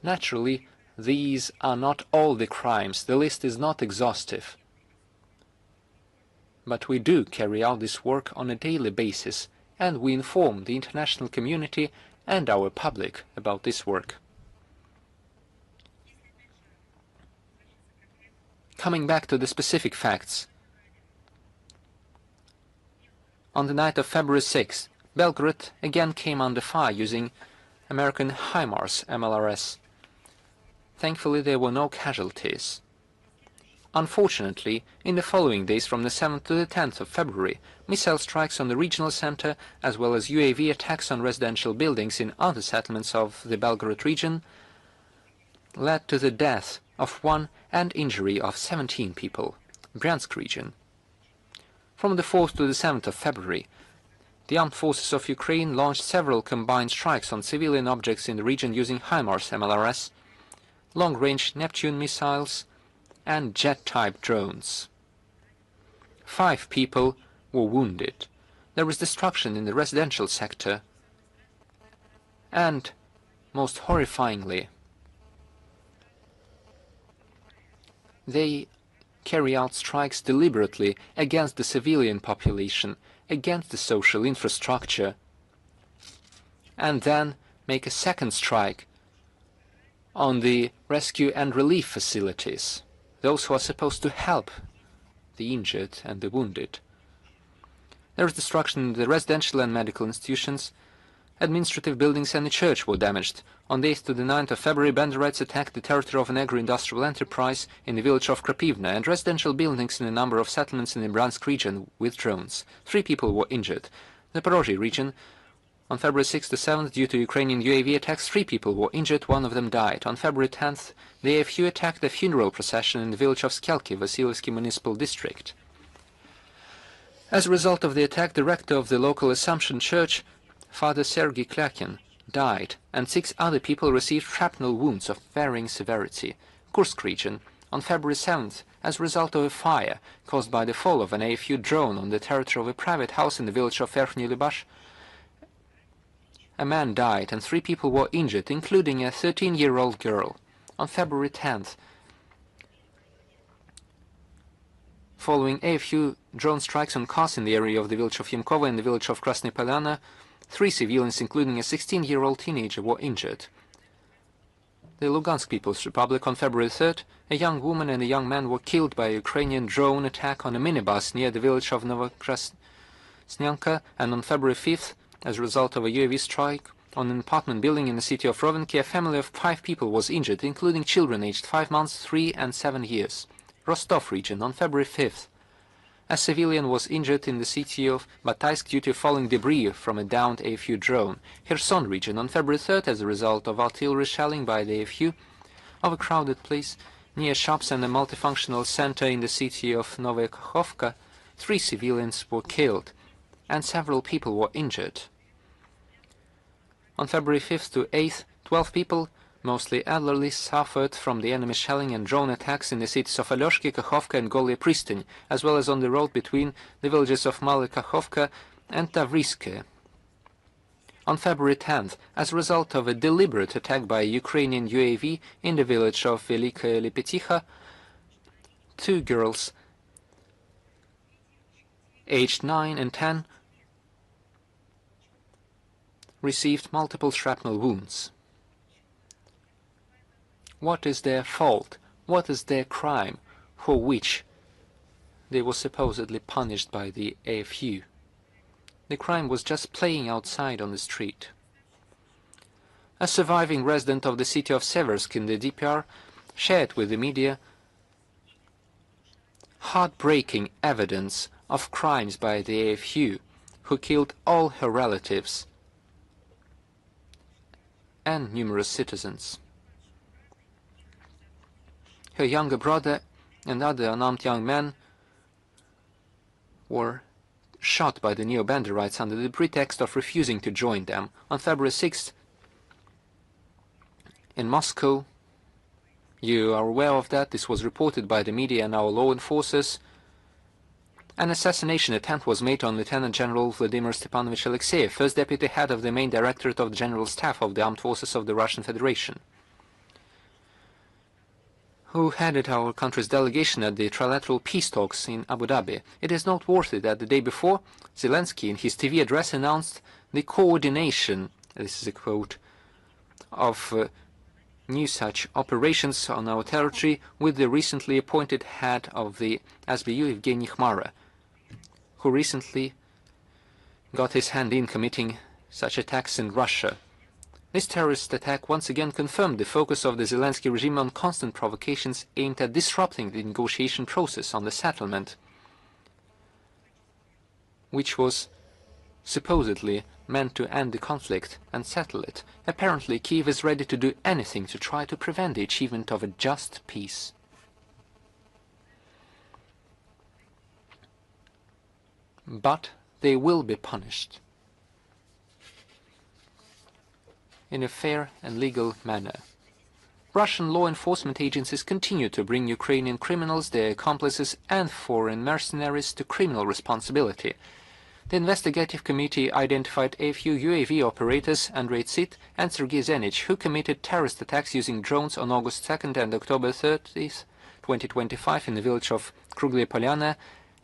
Naturally, these are not all the crimes. The list is not exhaustive. But we do carry out this work on a daily basis, and we inform the international community and our public about this work. Coming back to the specific facts. On the night of February 6, Belgrade again came under fire using American HIMARS MLRS. Thankfully, there were no casualties. Unfortunately, in the following days from the 7th to the 10th of February, missile strikes on the regional center, as well as UAV attacks on residential buildings in other settlements of the Belgrade region, led to the death of 1 and injury of 17 people. Bryansk region. From the 4th to the 7th of February, the armed forces of Ukraine launched several combined strikes on civilian objects in the region using HIMARS MLRS, long-range Neptune missiles, and jet-type drones. 5 people were wounded. There was destruction in the residential sector, and, most horrifyingly, they carry out strikes deliberately against the civilian population, against the social infrastructure, and then make a second strike on the rescue and relief facilities, those who are supposed to help the injured and the wounded. There is destruction in the residential and medical institutions. Administrative buildings and a church were damaged. On the 8th to the 9th of February, Banderites attacked the territory of an agro-industrial enterprise in the village of Krapivna and residential buildings in a number of settlements in the Bryansk region with drones. 3 people were injured. The Zaporozhye region, on February 6th to 7th, due to Ukrainian UAV attacks, 3 people were injured, 1 of them died. On February 10th, the AFU attacked a funeral procession in the village of Skelki, Vasilievsky municipal district. As a result of the attack, the rector of the local Assumption Church, Father Sergei Klyakin, died, and 6 other people received shrapnel wounds of varying severity. Kursk region, on February 7th, as a result of a fire caused by the fall of an AFU drone on the territory of a private house in the village of Verkhny Lybash, a man died and 3 people were injured, including a 13-year-old girl. On February 10th, following AFU drone strikes on cars in the area of the village of Yemkovo and the village of Krasny Polyana, 3 civilians, including a 16-year-old teenager, were injured. The Lugansk People's Republic, on February 3rd, a young woman and a young man were killed by a Ukrainian drone attack on a minibus near the village of Novokrasnyanka, and on February 5th, as a result of a UAV strike on an apartment building in the city of Rovenki, a family of 5 people was injured, including children aged 5 months, 3 and 7 years. Rostov region, on February 5th, a civilian was injured in the city of Bataysk due to falling debris from a downed AFU drone. Kherson region, on February 3rd, as a result of artillery shelling by the AFU of a crowded place near shops and a multifunctional center in the city of Novaya Kakhovka, 3 civilians were killed and several people were injured. On February 5th to 8th, 12 people, mostly elderly, suffered from the enemy shelling and drone attacks in the cities of Alyoshki, Kakhovka and Golye Pristin, as well as on the road between the villages of Male Kakhovka and Tavriske. On February 10th, as a result of a deliberate attack by a Ukrainian UAV in the village of Velika Lepeticha, 2 girls aged 9 and 10 received multiple shrapnel wounds. What is their fault? What is their crime for which they were supposedly punished by the AFU? The crime was just playing outside on the street. A surviving resident of the city of Seversk in the DPR shared with the media heartbreaking evidence of crimes by the AFU, who killed all her relatives and numerous citizens. Her younger brother and other unarmed young men were shot by the neo-Banderites under the pretext of refusing to join them. On February 6th, in Moscow, you are aware of that, this was reported by the media and our law enforcers, an assassination attempt was made on Lieutenant General Vladimir Stepanovich Alexeyev, first deputy head of the main directorate of the General Staff of the Armed Forces of the Russian Federation. who headed our country's delegation at the trilateral peace talks in Abu Dhabi. It is noteworthy that the day before, Zelensky in his TV address announced the coordination, this is a quote, of new such operations on our territory with the recently appointed head of the SBU, Evgeny Khmara, who recently got his hand in committing such attacks in Russia. This terrorist attack once again confirmed the focus of the Zelensky regime on constant provocations aimed at disrupting the negotiation process on the settlement, which was supposedly meant to end the conflict and settle it. Apparently, Kiev is ready to do anything to try to prevent the achievement of a just peace. But they will be punished in a fair and legal manner. Russian law enforcement agencies continue to bring Ukrainian criminals, their accomplices and foreign mercenaries to criminal responsibility. The investigative committee identified a few UAV operators, Andrei Tsit and Sergei Zenich, who committed terrorist attacks using drones on August 2nd and October 30th, 2025 in the village of Kruglia Polyana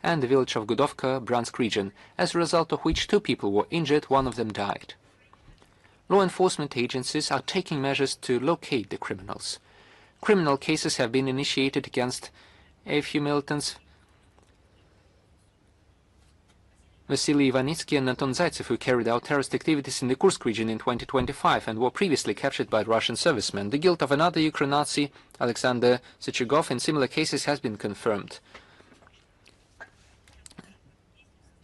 and the village of Gudovka, Bryansk region, as a result of which 2 people were injured, 1 of them died. Law enforcement agencies are taking measures to locate the criminals. Criminal cases have been initiated against a few militants, Vasily Ivanitsky and Anton Zaitsev, who carried out terrorist activities in the Kursk region in 2025 and were previously captured by Russian servicemen. The guilt of another Ukraine Nazi, Alexander Sechegov, in similar cases has been confirmed.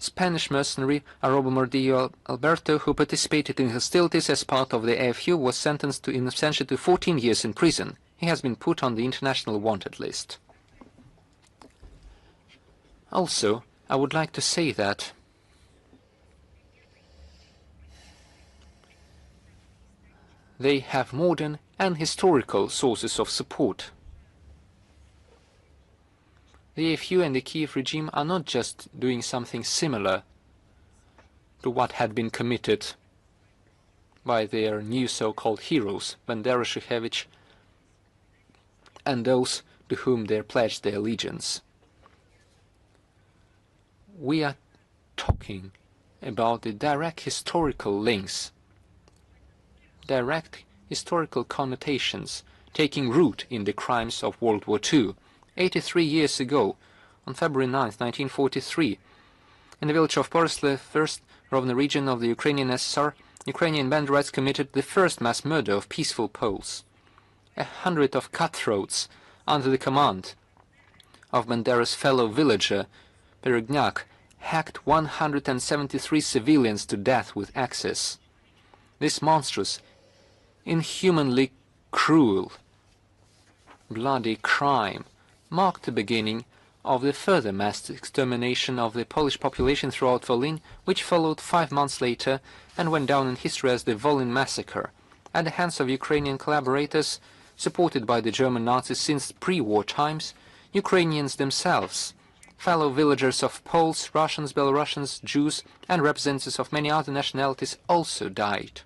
Spanish mercenary Arobo Mordillo Alberto, who participated in hostilities as part of the AFU, was sentenced in absentia to 14 years in prison. He has been put on the international wanted list. Also, I would like to say that they have modern and historical sources of support. The AFU and the Kiev regime are not just doing something similar to what had been committed by their new so-called heroes, Bandera, Shukhevich, and those to whom they pledged their allegiance. We are talking about the direct historical links, direct historical connotations taking root in the crimes of World War II. 83 years ago, on February 9, 1943, in the village of Porosle, first Rovno region of the Ukrainian SSR, Ukrainian banderites committed the first mass murder of peaceful Poles. 100 of cutthroats, under the command of Bandera's fellow villager, Perignac, hacked 173 civilians to death with axes. This monstrous, inhumanly cruel, bloody crime marked the beginning of the further mass extermination of the Polish population throughout Volyn, which followed 5 months later and went down in history as the Volyn massacre, at the hands of Ukrainian collaborators, supported by the German Nazis since pre-war times. Ukrainians themselves, fellow villagers of Poles, Russians, Belarusians, Jews, and representatives of many other nationalities also died.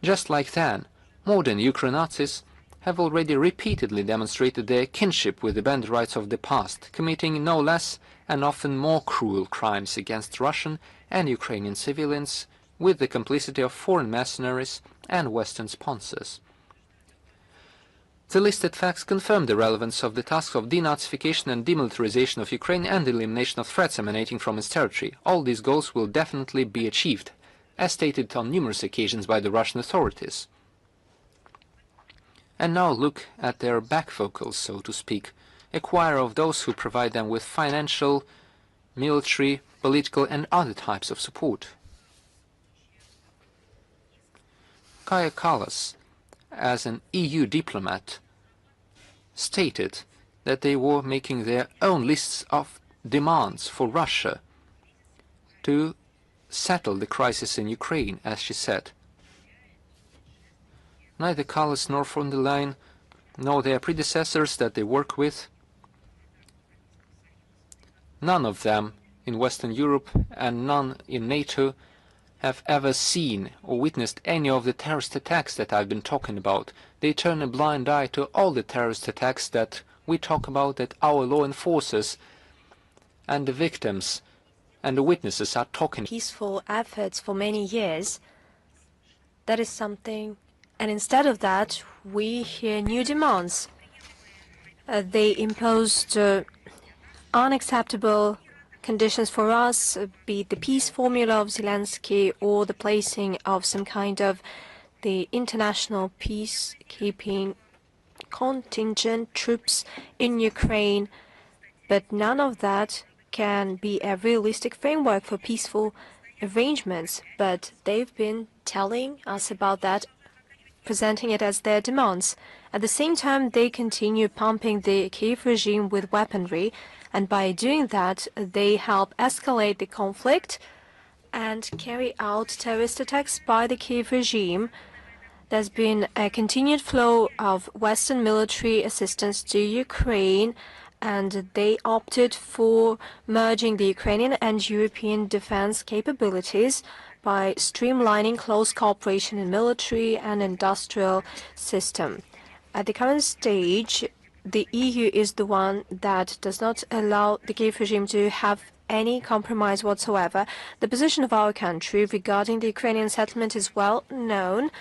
Just like then, modern Ukraine Nazis have already repeatedly demonstrated their kinship with the banderites of the past, committing no less and often more cruel crimes against Russian and Ukrainian civilians with the complicity of foreign mercenaries and Western sponsors. The listed facts confirm the relevance of the tasks of denazification and demilitarization of Ukraine and the elimination of threats emanating from its territory. All these goals will definitely be achieved, as stated on numerous occasions by the Russian authorities. And now look at their back vocals, so to speak, a choir of those who provide them with financial, military, political and other types of support. Kaja Kallas, as an EU diplomat, stated that they were making their own lists of demands for Russia to settle the crisis in Ukraine, as she said. Neither Kallas nor von der Leyen nor their predecessors that they work with, none of them in Western Europe and none in NATO have ever seen or witnessed any of the terrorist attacks that I've been talking about. They turn a blind eye to all the terrorist attacks that we talk about, that our law enforcers and the victims and the witnesses are talking. Peaceful efforts for many years. That is something. And instead of that, we hear new demands. They imposed unacceptable conditions for us, be it the peace formula of Zelensky or the placing of some kind of the international peacekeeping contingent troops in Ukraine. But none of that can be a realistic framework for peaceful arrangements. But they've been telling us about that, presenting it as their demands. At the same time, they continue pumping the Kiev regime with weaponry, and by doing that, they help escalate the conflict and carry out terrorist attacks by the Kiev regime. There's been a continued flow of Western military assistance to Ukraine, and they opted for merging the Ukrainian and European defense capabilities by streamlining close cooperation in military and industrial system. At the current stage, the EU is the one that does not allow the Kiev regime to have any compromise whatsoever. The position of our country regarding the Ukrainian settlement is well known.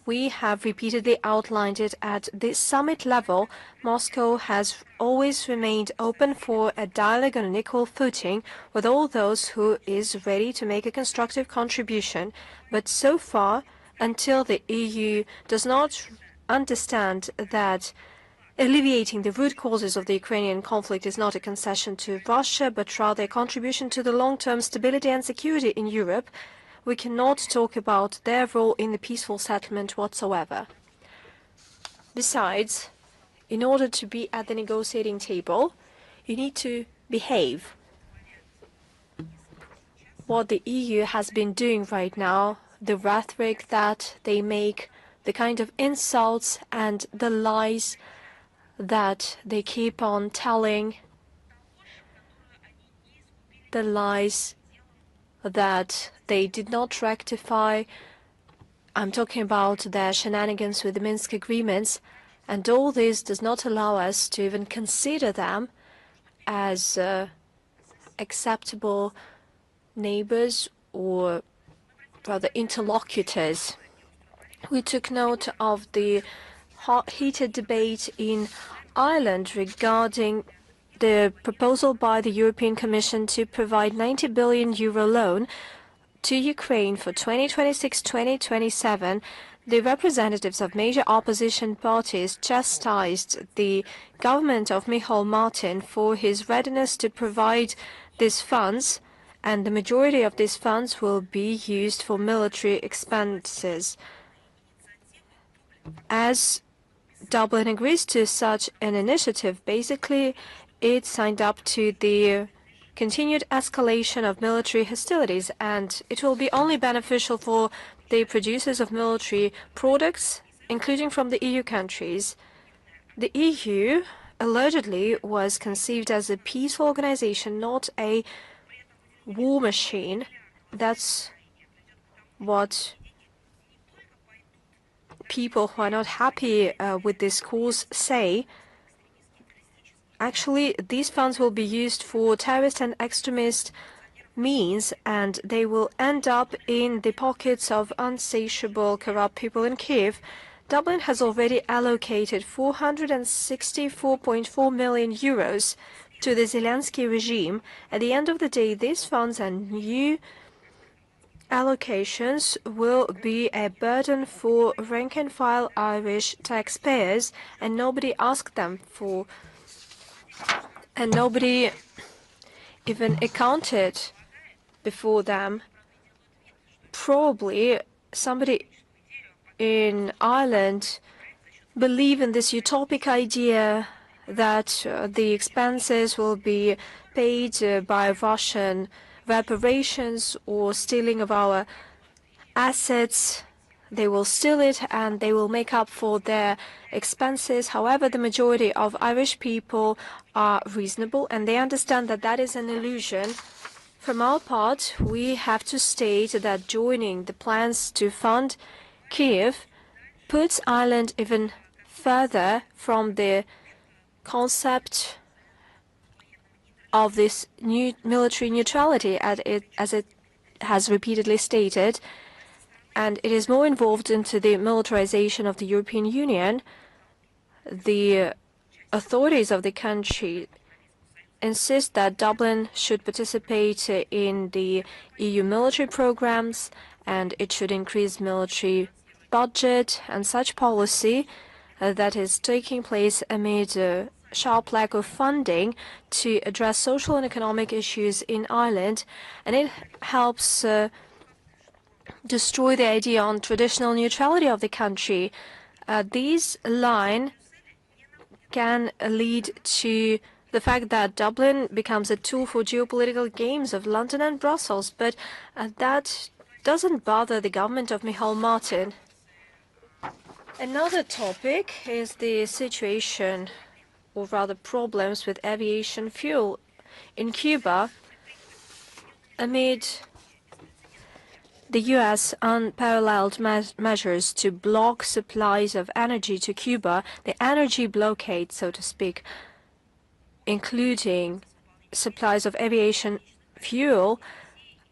We have repeatedly outlined it at the summit level. Moscow has always remained open for a dialogue on an equal footing with all those who is ready to make a constructive contribution. But so far, until the EU does not understand that alleviating the root causes of the Ukrainian conflict is not a concession to Russia, but rather a contribution to the long-term stability and security in Europe, we cannot talk about their role in the peaceful settlement whatsoever. Besides, in order to be at the negotiating table, you need to behave. What the EU has been doing right now, the rhetoric that they make, the kind of insults and the lies that they keep on telling, the lies that they did not rectify. I'm talking about their shenanigans with the Minsk agreements, and all this does not allow us to even consider them as acceptable neighbors or rather interlocutors. We took note of the heated debate in Ireland regarding the proposal by the European Commission to provide €90 billion loan to Ukraine for 2026-2027. The representatives of major opposition parties chastised the government of Michal Martin for his readiness to provide these funds, and the majority of these funds will be used for military expenses. As Dublin agrees to such an initiative, basically it signed up to the continued escalation of military hostilities, and it will be only beneficial for the producers of military products, including from the EU countries. The EU allegedly was conceived as a peaceful organization, not a war machine. That's what people who are not happy with this course say. Actually, these funds will be used for terrorist and extremist means, and they will end up in the pockets of unsatiable, corrupt people in Kiev. Dublin has already allocated €464.4 million to the Zelensky regime. At the end of the day, these funds and new allocations will be a burden for rank-and-file Irish taxpayers, and nobody asked them for, and nobody even accounted before them. Probably somebody in Ireland believe in this utopic idea that the expenses will be paid by Russian reparations or stealing of our assets. They will steal it and they will make up for their expenses. However, the majority of Irish people are reasonable and they understand that that is an illusion. From our part, we have to state that joining the plans to fund Kiev puts Ireland even further from the concept of this new military neutrality, as it has repeatedly stated, and it is more involved into the militarization of the European Union. The authorities of the country insist that Dublin should participate in the EU military programs and it should increase military budget, and such policy that is taking place amid a sharp lack of funding to address social and economic issues in Ireland, and it helps destroy the idea on traditional neutrality of the country. This line can lead to the fact that Dublin becomes a tool for geopolitical games of London and Brussels, but that doesn't bother the government of Michal Martin. Another topic is the situation, or rather problems, with aviation fuel in Cuba amid the U.S. unparalleled measures to block supplies of energy to Cuba, the energy blockade, so to speak, including supplies of aviation fuel,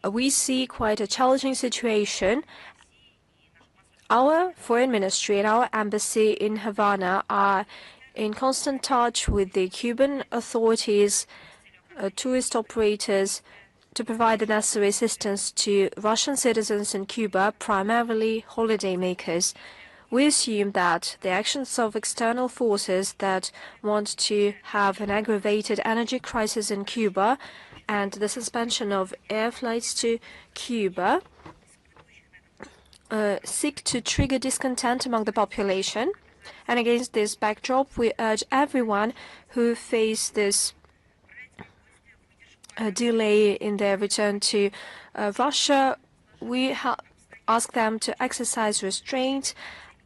we see quite a challenging situation. Our foreign ministry and our embassy in Havana are in constant touch with the Cuban authorities, tourist operators, to provide the necessary assistance to Russian citizens in Cuba, primarily holidaymakers. We assume that the actions of external forces that want to have an aggravated energy crisis in Cuba and the suspension of air flights to Cuba seek to trigger discontent among the population. And against this backdrop, we urge everyone who face this delay in their return to Russia, we ask them to exercise restraint,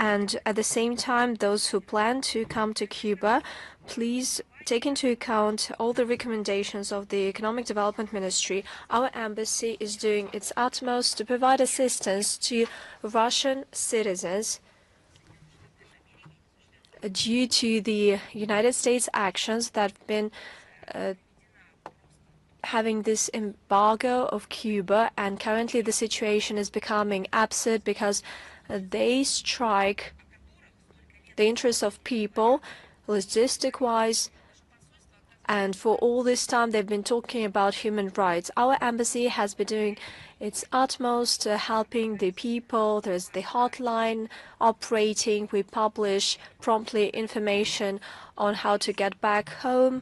and at the same time, those who plan to come to Cuba, please take into account all the recommendations of the Economic Development Ministry. Our embassy is doing its utmost to provide assistance to Russian citizens due to the United States actions that have been having this embargo of Cuba, and currently the situation is becoming absurd because they strike the interests of people logistic-wise, and for all this time they've been talking about human rights. Our embassy has been doing its utmost helping the people. There's the hotline operating. We publish promptly information on how to get back home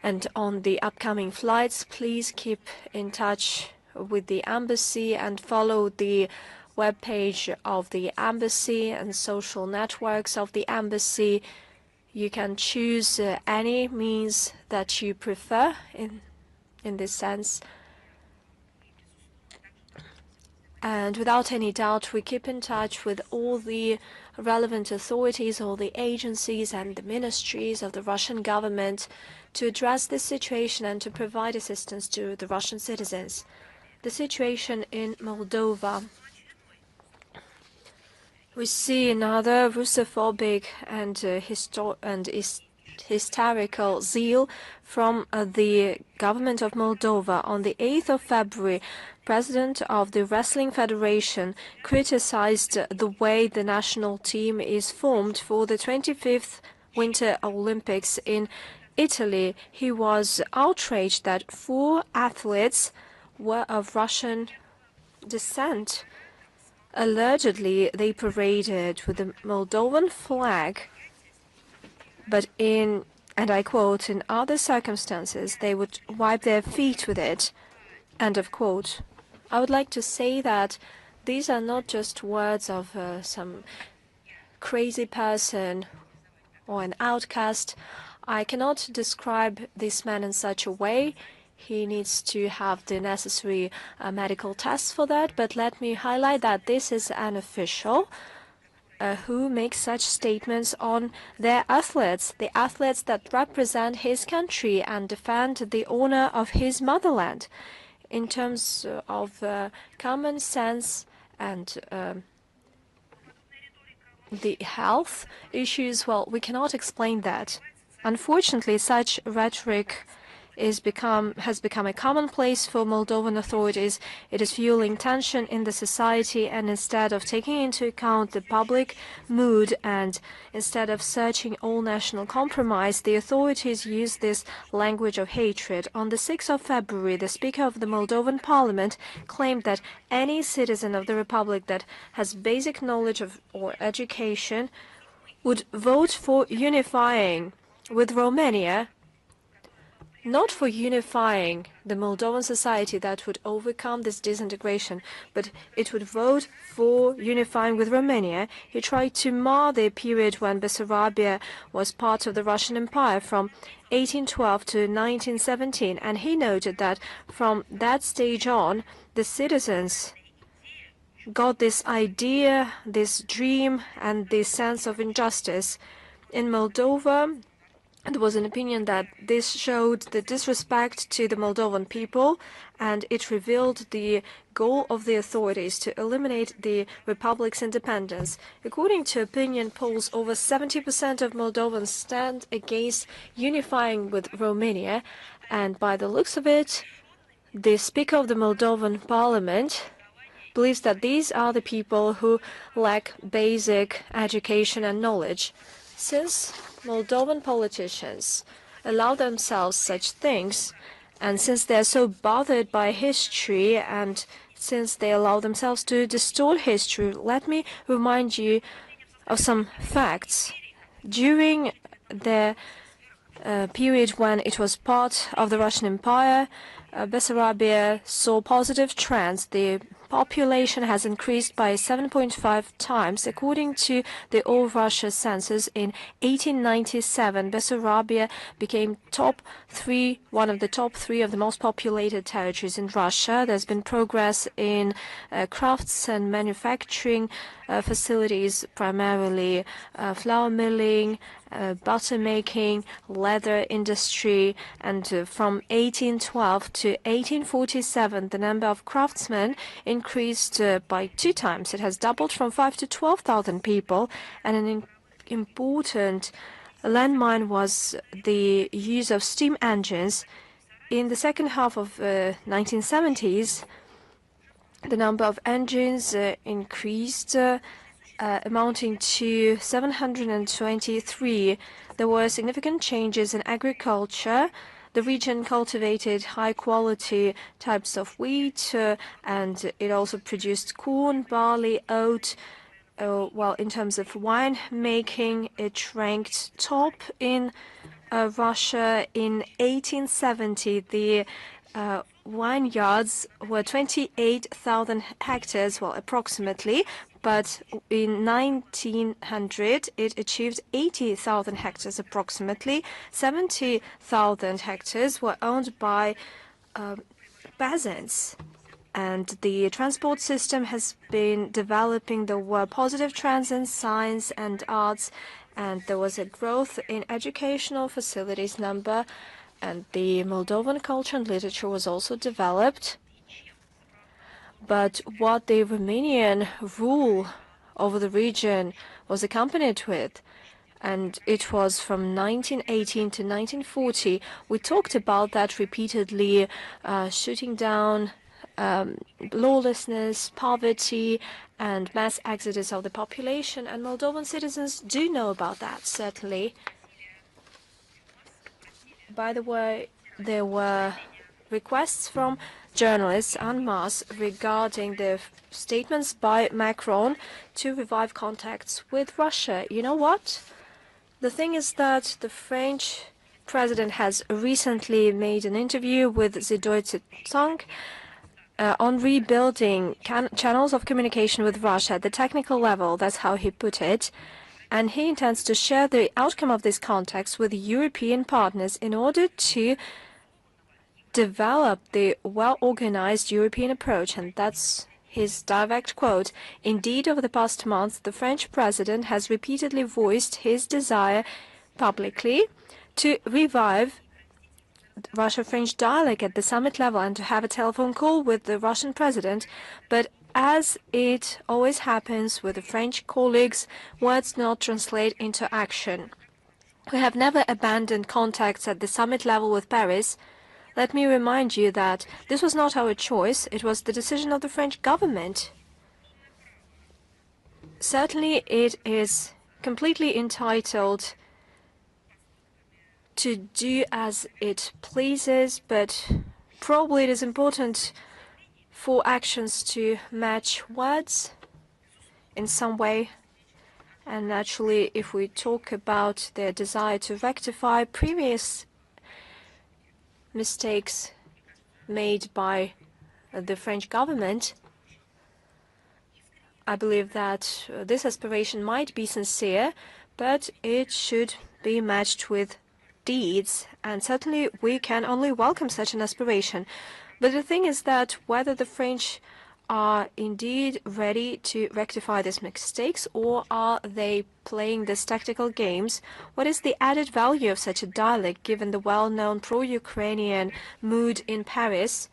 and on the upcoming flights. Please keep in touch with the embassy and follow the webpage of the embassy and social networks of the embassy. You can choose any means that you prefer in this sense. And without any doubt, we keep in touch with all the relevant authorities, all the agencies and the ministries of the Russian government to address this situation and to provide assistance to the Russian citizens. The situation in Moldova. We see another Russophobic and hysterical zeal from the government of Moldova. On the 8th of February, President of the Wrestling Federation criticized the way the national team is formed for the 25th Winter Olympics in Italy. He was outraged that 4 athletes were of Russian descent. Allegedly, they paraded with the Moldovan flag, but in, and I quote, in other circumstances, they would wipe their feet with it, end of quote. I would like to say that these are not just words of some crazy person or an outcast. I cannot describe this man in such a way. He needs to have the necessary medical tests for that, but let me highlight that this is an official who makes such statements on their athletes, the athletes that represent his country and defend the honor of his motherland. in terms of common sense and the health issues, well, we cannot explain that. Unfortunately, such rhetoric has become a commonplace for Moldovan authorities. It is fueling tension in the society, and instead of taking into account the public mood and instead of searching all national compromise, the authorities use this language of hatred. On the 6th of February, the Speaker of the Moldovan Parliament claimed that any citizen of the Republic that has basic knowledge of or education would vote for unifying with Romania, not for unifying the Moldovan society that would overcome this disintegration, but it would vote for unifying with Romania. He tried to mar the period when Bessarabia was part of the Russian Empire from 1812 to 1917, and he noted that from that stage on, the citizens got this idea, this dream, and this sense of injustice. In Moldova, there was an opinion that this showed the disrespect to the Moldovan people, and it revealed the goal of the authorities to eliminate the republic's independence. According to opinion polls, over 70% of Moldovans stand against unifying with Romania, and by the looks of it, the Speaker of the Moldovan Parliament believes that these are the people who lack basic education and knowledge. Since Moldovan politicians allow themselves such things, and since they are so bothered by history, and since they allow themselves to distort history, let me remind you of some facts. During the period when it was part of the Russian Empire, Bessarabia saw positive trends. The population has increased by 7.5 times. According to the All Russia census in 1897, Bessarabia became one of the top three of the most populated territories in Russia. There's been progress in crafts and manufacturing facilities, primarily flour milling, butter making, leather industry, and from 1812 to 1847, the number of craftsmen increased by 2 times. It has doubled from 5 to 12,000 people, and an important landmine was the use of steam engines. In the second half of 1970s, the number of engines increased, amounting to 723. There were significant changes in agriculture. The region cultivated high-quality types of wheat, and it also produced corn, barley, oat. While in terms of wine making, it ranked top in Russia. In 1870, the vineyards were 28,000 hectares, well, approximately, but in 1900 it achieved 80,000 hectares approximately. 70,000 hectares were owned by peasants, and the transport system has been developing. There were positive trends in science and arts, and there was a growth in educational facilities number, and the Moldovan culture and literature was also developed. But what the Romanian rule over the region was accompanied with, and it was from 1918 to 1940, we talked about that repeatedly, shooting down lawlessness, poverty, and mass exodus of the population, and Moldovan citizens do know about that, certainly. By the way, there were requests from journalists en masse regarding the statements by Macron to revive contacts with Russia. You know what? The thing is that the French president has recently made an interview with the Deutsche Zeitung on rebuilding channels of communication with Russia at the technical level. That's how he put it. And he intends to share the outcome of these contacts with European partners in order to develop the well-organized European approach, and that's his direct quote. Indeed, over the past month, the French president has repeatedly voiced his desire publicly to revive Russia-French dialogue at the summit level and to have a telephone call with the Russian president, but as it always happens with the French colleagues, words do not translate into action. We have never abandoned contacts at the summit level with Paris. Let me remind you that this was not our choice, it was the decision of the French government. Certainly it is completely entitled to do as it pleases, but probably it is important for actions to match words in some way. And naturally, if we talk about their desire to rectify previous mistakes made by the French government, I believe that this aspiration might be sincere, but it should be matched with deeds, and certainly we can only welcome such an aspiration. But the thing is that whether the French are indeed ready to rectify these mistakes, or are they playing these tactical games, what is the added value of such a dialogue given the well-known pro-Ukrainian mood in Paris?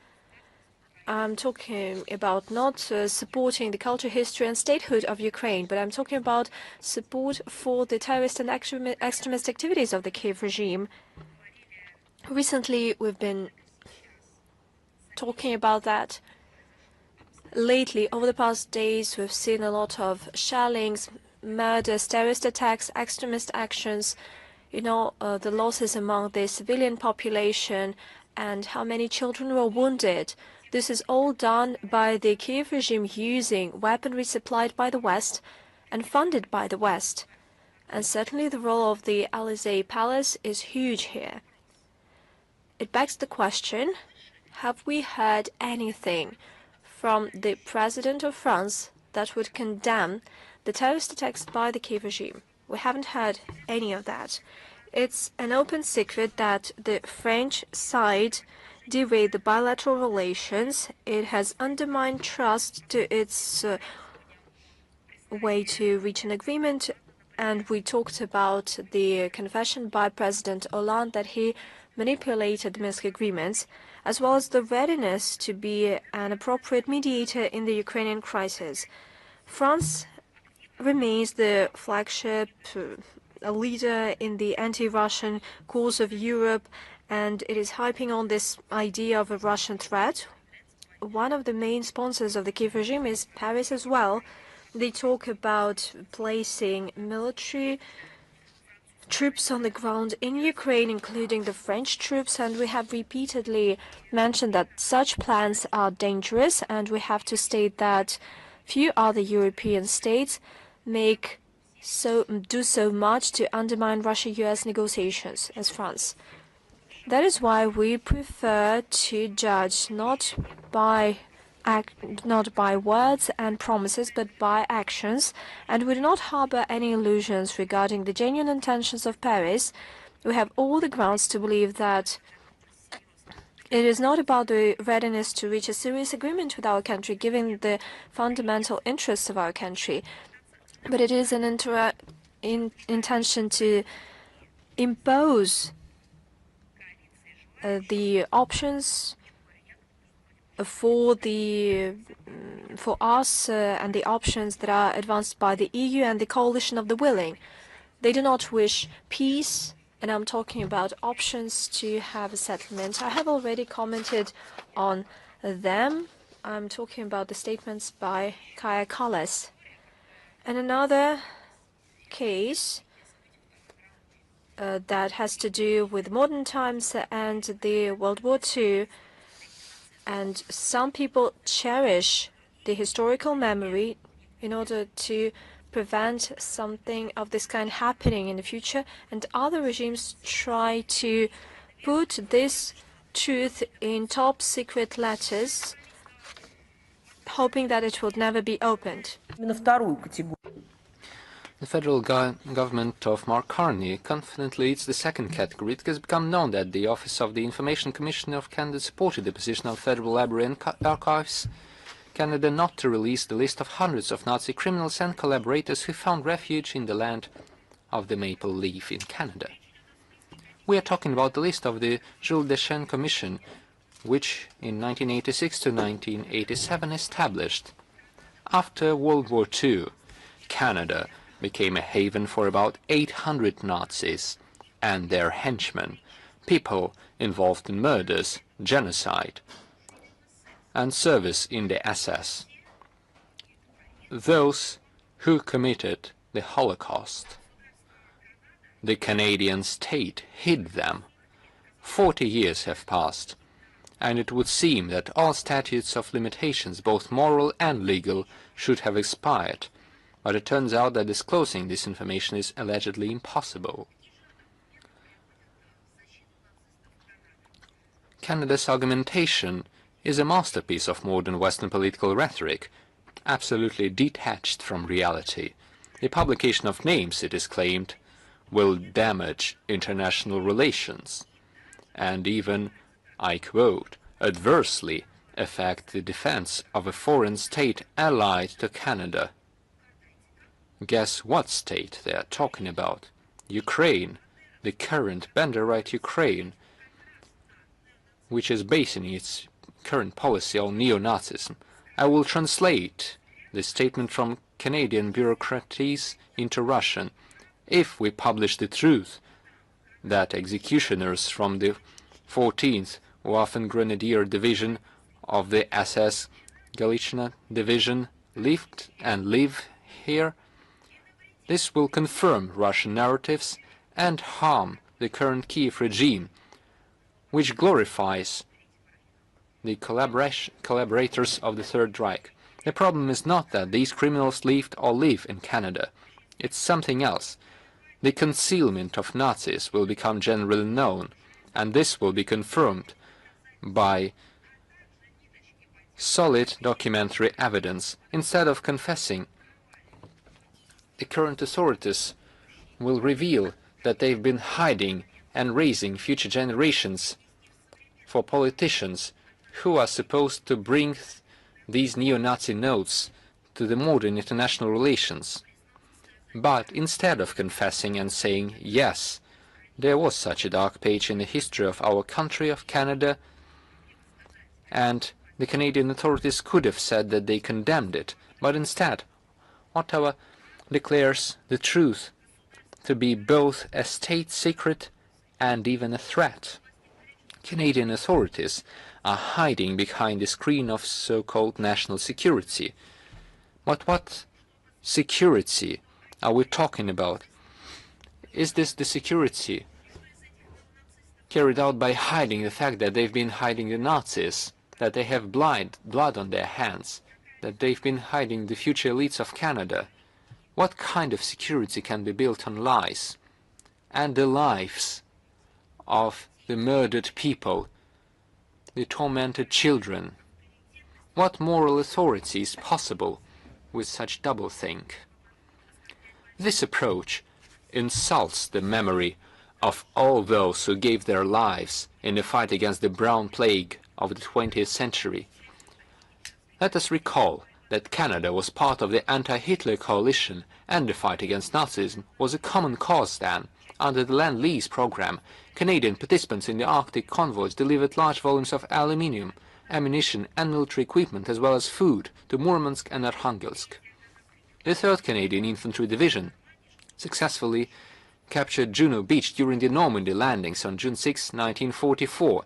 I'm talking about not supporting the culture, history and statehood of Ukraine, but I'm talking about support for the terrorist and extremist activities of the Kiev regime. Recently, we've been talking about that. Lately, over the past days, we've seen a lot of shellings, murders, terrorist attacks, extremist actions, the losses among the civilian population, and how many children were wounded. This is all done by the Kiev regime using weaponry supplied by the West and funded by the West. And certainly the role of the Élysée Palace is huge here. It begs the question, have we heard anything from the President of France that would condemn the terrorist attacks by the Kiev regime? We haven't heard any of that. It's an open secret that the French side derailed the bilateral relations. It has undermined trust to its way to reach an agreement, and we talked about the confession by President Hollande that he manipulated the Minsk agreements, as well as the readiness to be an appropriate mediator in the Ukrainian crisis. France remains the flagship leader in the anti-Russian cause of Europe, and it is hyping on this idea of a Russian threat. One of the main sponsors of the Kiev regime is Paris as well. They talk about placing military troops on the ground in Ukraine, including the French troops, and we have repeatedly mentioned that such plans are dangerous, and we have to state that few other European states do so much to undermine Russia-US negotiations as France. That is why we prefer to judge not by words and promises, but by actions, and we do not harbor any illusions regarding the genuine intentions of Paris. We have all the grounds to believe that it is not about the readiness to reach a serious agreement with our country, given the fundamental interests of our country, but it is an intention to impose the options for us and the options that are advanced by the EU and the coalition of the willing. They do not wish peace, and I'm talking about options to have a settlement. I have already commented on them. I'm talking about the statements by Kaja Kallas. And another case that has to do with modern times and the World War II. And some people cherish the historical memory in order to prevent something of this kind happening in the future. And other regimes try to put this truth in top secret letters, hoping that it will never be opened. The federal government of Mark Carney confidently leads the second category. It has become known that the Office of the Information Commissioner of Canada supported the position of Federal Library and Archives Canada not to release the list of hundreds of Nazi criminals and collaborators who found refuge in the land of the maple leaf in Canada. We are talking about the list of the Jules Deschênes Commission, which in 1986 to 1987 established. After World War II, Canada became a haven for about 800 Nazis and their henchmen, people involved in murders, genocide, and service in the SS. Those who committed the Holocaust. The Canadian state hid them. 40 years have passed, and it would seem that all statutes of limitations, both moral and legal, should have expired, but it turns out that disclosing this information is allegedly impossible. Canada's argumentation is a masterpiece of modern Western political rhetoric, absolutely detached from reality. The publication of names, it is claimed, will damage international relations, and even, I quote, adversely affect the defense of a foreign state allied to Canada. Guess what state they are talking about? Ukraine, the current Banderite Ukraine, which is basing its current policy on neo-Nazism. I will translate the statement from Canadian bureaucracies into Russian. If we publish the truth that executioners from the 14th Waffen Grenadier Division of the SS Galician Division lived and live here, this will confirm Russian narratives and harm the current Kiev regime, which glorifies the collaborators of the Third Reich. The problem is not that these criminals lived or live in Canada. It's something else. The concealment of Nazis will become generally known, and this will be confirmed by solid documentary evidence. Instead of confessing, the current authorities will reveal that they've been hiding and raising future generations for politicians who are supposed to bring these neo-Nazi notes to the modern international relations. But instead of confessing and saying, yes, there was such a dark page in the history of our country, of Canada, and the Canadian authorities could have said that they condemned it, but instead, Ottawa declares the truth to be both a state secret and even a threat. Canadian authorities are hiding behind the screen of so-called national security. But what security are we talking about? Is this the security carried out by hiding the fact that they've been hiding the Nazis, that they have blood on their hands, that they've been hiding the future elites of Canada? What kind of security can be built on lies and the lives of the murdered people, the tormented children? What moral authority is possible with such doublethink? This approach insults the memory of all those who gave their lives in the fight against the brown plague of the 20th century. Let us recall that Canada was part of the anti-Hitler coalition, and the fight against Nazism was a common cause then. Under the Land-Lease program, Canadian participants in the Arctic convoys delivered large volumes of aluminium, ammunition and military equipment, as well as food, to Murmansk and Arkhangelsk. The 3rd Canadian Infantry Division successfully captured Juno Beach during the Normandy landings on June 6, 1944,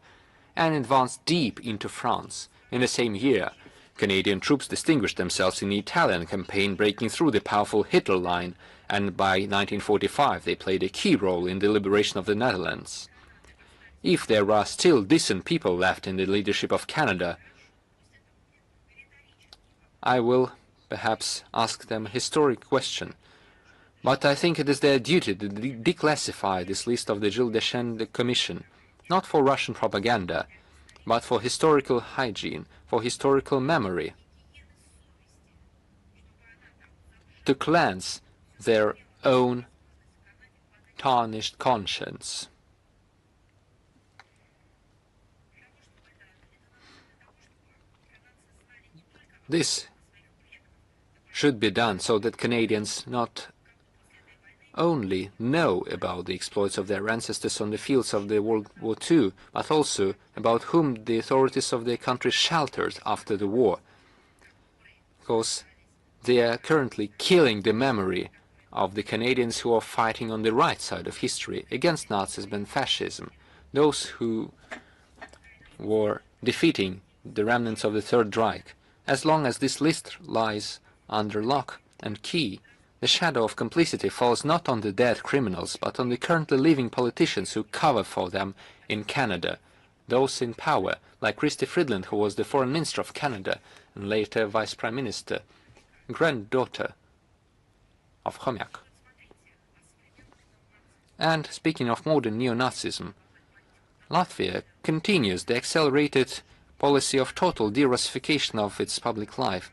and advanced deep into France. In the same year, Canadian troops distinguished themselves in the Italian campaign, breaking through the powerful Hitler line, and by 1945 they played a key role in the liberation of the Netherlands. If there are still decent people left in the leadership of Canada, I will perhaps ask them a historic question. But I think it is their duty to declassify this list of the Jules Deschênes Commission, not for Russian propaganda, but for historical hygiene, for historical memory, to cleanse their own tarnished conscience. This should be done so that Canadians not only know about the exploits of their ancestors on the fields of the World War II, but also about whom the authorities of their country sheltered after the war, because they are currently killing the memory of the Canadians who are fighting on the right side of history against Nazism and fascism, those who were defeating the remnants of the Third Reich. As long as this list lies under lock and key, the shadow of complicity falls not on the dead criminals, but on the currently living politicians who cover for them in Canada, those in power, like Christy Freeland, who was the Foreign Minister of Canada and later Vice Prime Minister, granddaughter of Chomiak. And speaking of modern neo-Nazism, Latvia continues the accelerated policy of total de-Russification of its public life.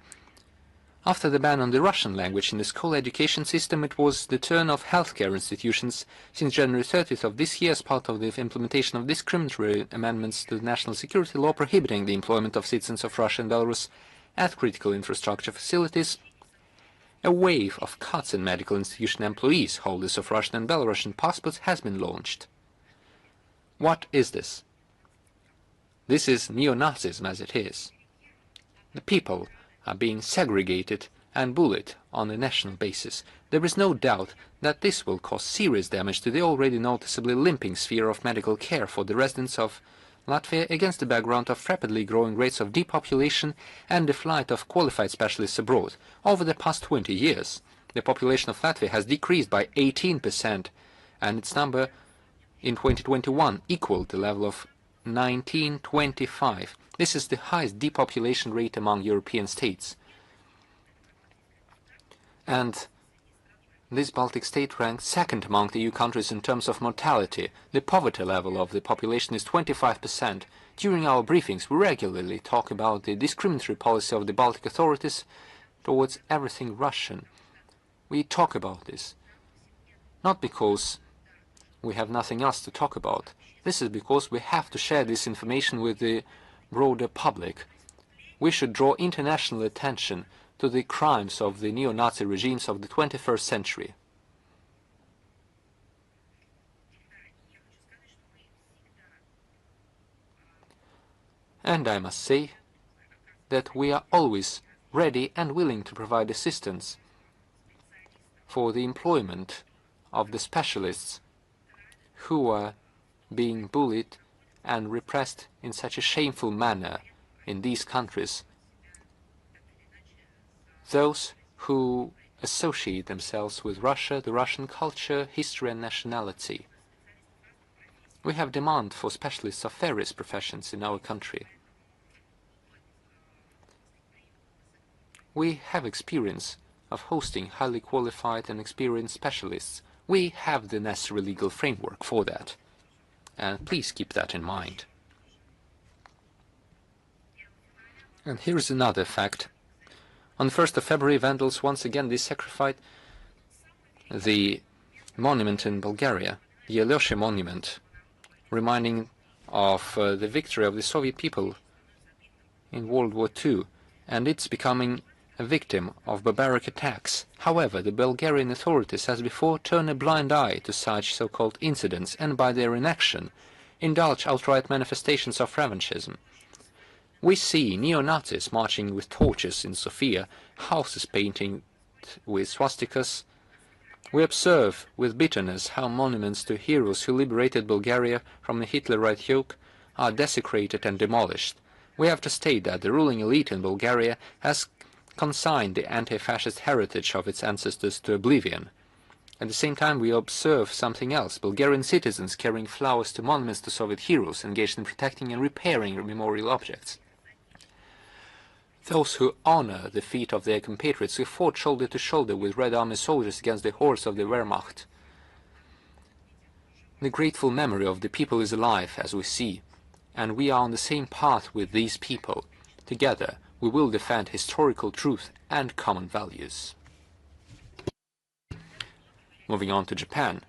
After the ban on the Russian language in the school education system, it was the turn of healthcare institutions since January 30th of this year as part of the implementation of discriminatory amendments to the national security law prohibiting the employment of citizens of Russia and Belarus at critical infrastructure facilities. A wave of cuts in medical institution employees, holders of Russian and Belarusian passports, has been launched. What is this? This is neo-Nazism as it is. The people are being segregated and bullied on a national basis. There is no doubt that this will cause serious damage to the already noticeably limping sphere of medical care for the residents of Latvia against the background of rapidly growing rates of depopulation and the flight of qualified specialists abroad. Over the past 20 years, the population of Latvia has decreased by 18%, and its number in 2021 equaled the level of 1925. This is the highest depopulation rate among European states. And this Baltic state ranks second among the EU countries in terms of mortality. The poverty level of the population is 25%. During our briefings, we regularly talk about the discriminatory policy of the Baltic authorities towards everything Russian. We talk about this, not because we have nothing else to talk about. This is because we have to share this information with the broader public. We should draw international attention to the crimes of the neo-Nazi regimes of the 21st century. And I must say that we are always ready and willing to provide assistance for the employment of the specialists who are being bullied and repressed in such a shameful manner in these countries. Those who associate themselves with Russia, the Russian culture, history and nationality. We have demand for specialists of various professions in our country. We have experience of hosting highly qualified and experienced specialists. We have the necessary legal framework for that. And please keep that in mind. And here's another fact. On the 1st of February, vandals once again desecrated the monument in Bulgaria, the Aviation monument, reminding of the victory of the Soviet people in World War II, and it's becoming a victim of barbaric attacks. However, the Bulgarian authorities, as before, turn a blind eye to such so-called incidents and, by their inaction, indulge outright manifestations of revanchism. We see neo-Nazis marching with torches in Sofia, houses painted with swastikas. We observe with bitterness how monuments to heroes who liberated Bulgaria from the Hitlerite yoke are desecrated and demolished. We have to state that the ruling elite in Bulgaria has consigned the anti-fascist heritage of its ancestors to oblivion. At the same time, we observe something else: Bulgarian citizens carrying flowers to monuments to Soviet heroes engaged in protecting and repairing memorial objects. Those who honor the feat of their compatriots who fought shoulder to shoulder with Red Army soldiers against the hordes of the Wehrmacht. The grateful memory of the people is alive, as we see, and we are on the same path with these people. Together, we will defend historical truth and common values. Moving on to Japan.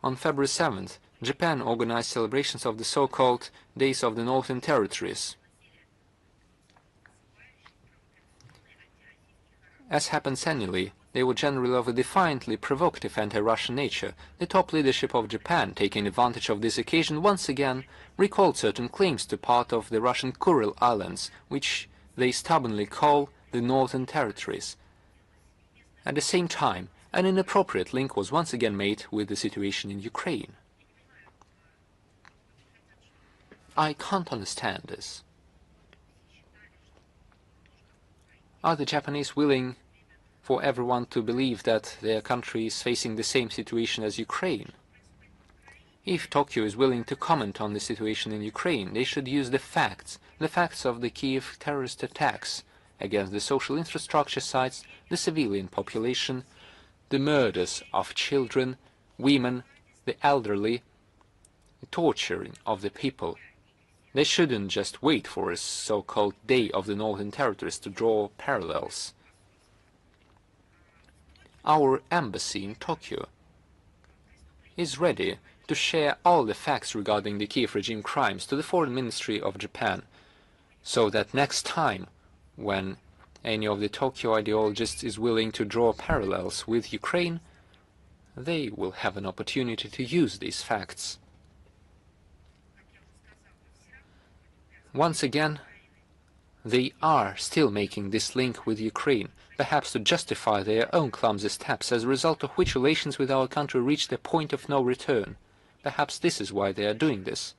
On February 7th, Japan organized celebrations of the so-called Days of the Northern Territories. As happens annually, They were generally of a defiantly provocative anti-Russian nature. The top leadership of Japan, taking advantage of this occasion, once again recalled certain claims to part of the Russian Kuril Islands, which they stubbornly call the Northern Territories. At the same time, an inappropriate link was once again made with the situation in Ukraine. I can't understand this. Are the Japanese willing for everyone to believe that their country is facing the same situation as Ukraine? If Tokyo is willing to comment on the situation in Ukraine, they should use the facts of the Kiev terrorist attacks against the social infrastructure sites, the civilian population, the murders of children, women, the elderly, the torturing of the people. They shouldn't just wait for a so-called Day of the Northern Territories to draw parallels. Our embassy in Tokyo is ready to share all the facts regarding the Kiev regime crimes to the Foreign Ministry of Japan, so that next time when any of the Tokyo ideologists is willing to draw parallels with Ukraine, they will have an opportunity to use these facts. Once again, they are still making this link with Ukraine, perhaps to justify their own clumsy steps, as a result of which relations with our country reached a point of no return. Perhaps this is why they are doing this.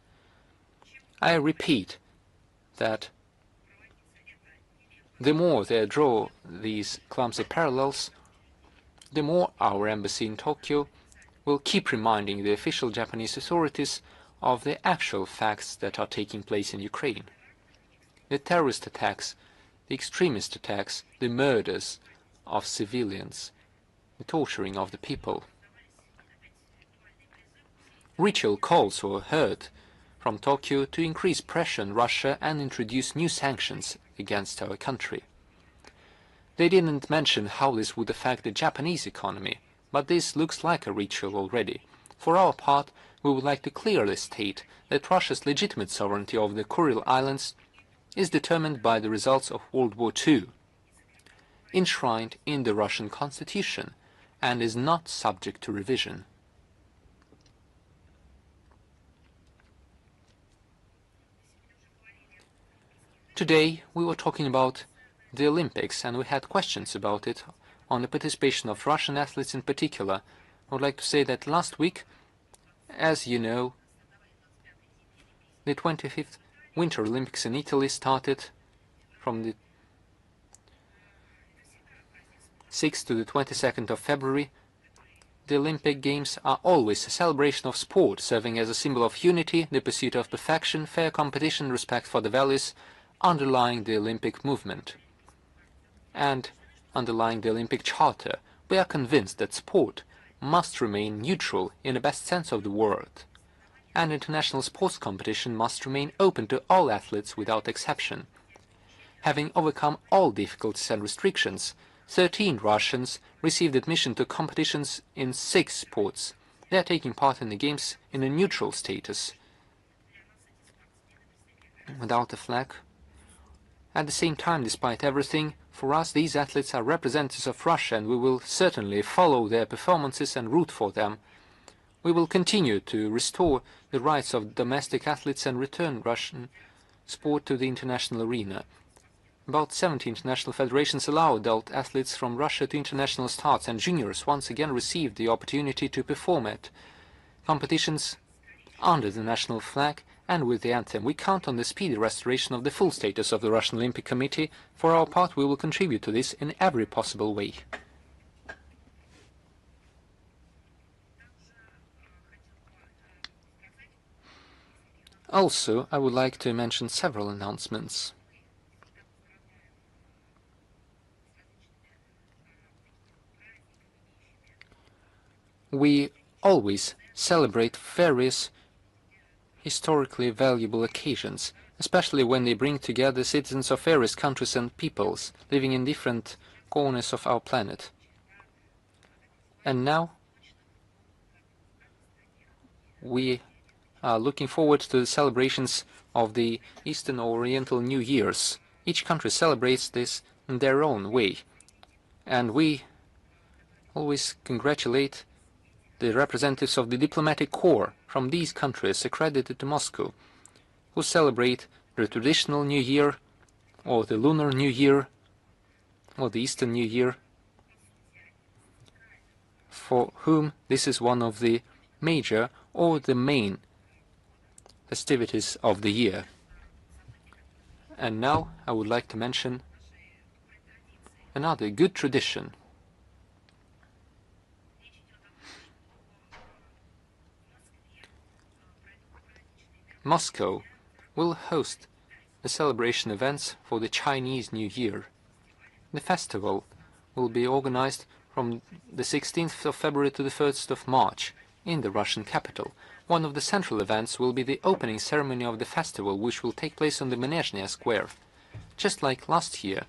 I repeat that the more they draw these clumsy parallels, the more our embassy in Tokyo will keep reminding the official Japanese authorities of the actual facts that are taking place in Ukraine. The terrorist attacks, the extremist attacks, the murders of civilians, the torturing of the people. Ritual calls were heard from Tokyo to increase pressure on Russia and introduce new sanctions against our country. They didn't mention how this would affect the Japanese economy, but this looks like a ritual already. For our part, we would like to clearly state that Russia's legitimate sovereignty over the Kuril Islands is determined by the results of World War II, enshrined in the Russian Constitution, and is not subject to revision. Today we were talking about the Olympics, and we had questions about it, on the participation of Russian athletes in particular. I would like to say that last week, as you know, the 25th Winter Olympics in Italy started from the 6th to the 22nd of February. The Olympic Games are always a celebration of sport, serving as a symbol of unity, the pursuit of perfection, fair competition, respect for the values underlying the Olympic movement and underlying the Olympic Charter. We are convinced that sport must remain neutral in the best sense of the word, and international sports competition must remain open to all athletes without exception. Having overcome all difficulties and restrictions, 13 Russians received admission to competitions in 6 sports. They are taking part in the Games in a neutral status, without a flag. At the same time, despite everything, for us these athletes are representatives of Russia, and we will certainly follow their performances and root for them. We will continue to restore the rights of domestic athletes and return Russian sport to the international arena. About 70 international federations allow adult athletes from Russia to international starts, and juniors once again received the opportunity to perform at competitions under the national flag and with the anthem. We count on the speedy restoration of the full status of the Russian Olympic Committee. For our part, we will contribute to this in every possible way. Also, I would like to mention several announcements. We always celebrate various historically valuable occasions, especially when they bring together citizens of various countries and peoples living in different corners of our planet. And now we are looking forward to the celebrations of the Eastern or Oriental New Years. Each country celebrates this in their own way, and we always congratulate the representatives of the diplomatic corps from these countries accredited to Moscow, who celebrate the traditional New Year, or the Lunar New Year, or the Eastern New Year, for whom this is one of the major or the main festivities of the year. And now I would like to mention another good tradition. Moscow will host the celebration events for the Chinese New Year. The festival will be organized from the 16th of February to the 1st of March in the Russian capital. One of the central events will be the opening ceremony of the festival, which will take place on the Manezhnia Square. Just like last year,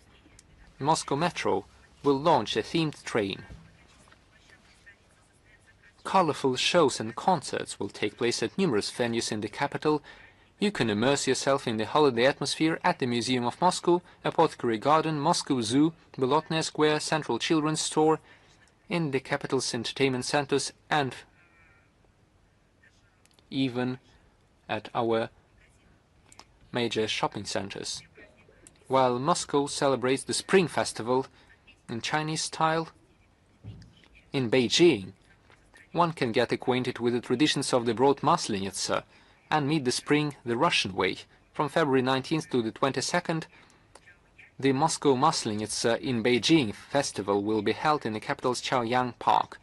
Moscow Metro will launch a themed train. Colorful shows and concerts will take place at numerous venues in the capital. You can immerse yourself in the holiday atmosphere at the Museum of Moscow, Apothecary Garden, Moscow Zoo, Bolotnaya Square, Central Children's Store, in the capital's entertainment centers, and even at our major shopping centers. While Moscow celebrates the Spring Festival in Chinese style, in Beijing, one can get acquainted with the traditions of the broad Maslenitsa and meet the spring the Russian way. From February 19th to the 22nd, the Moscow Maslenitsa in Beijing festival will be held in the capital's Chaoyang Park.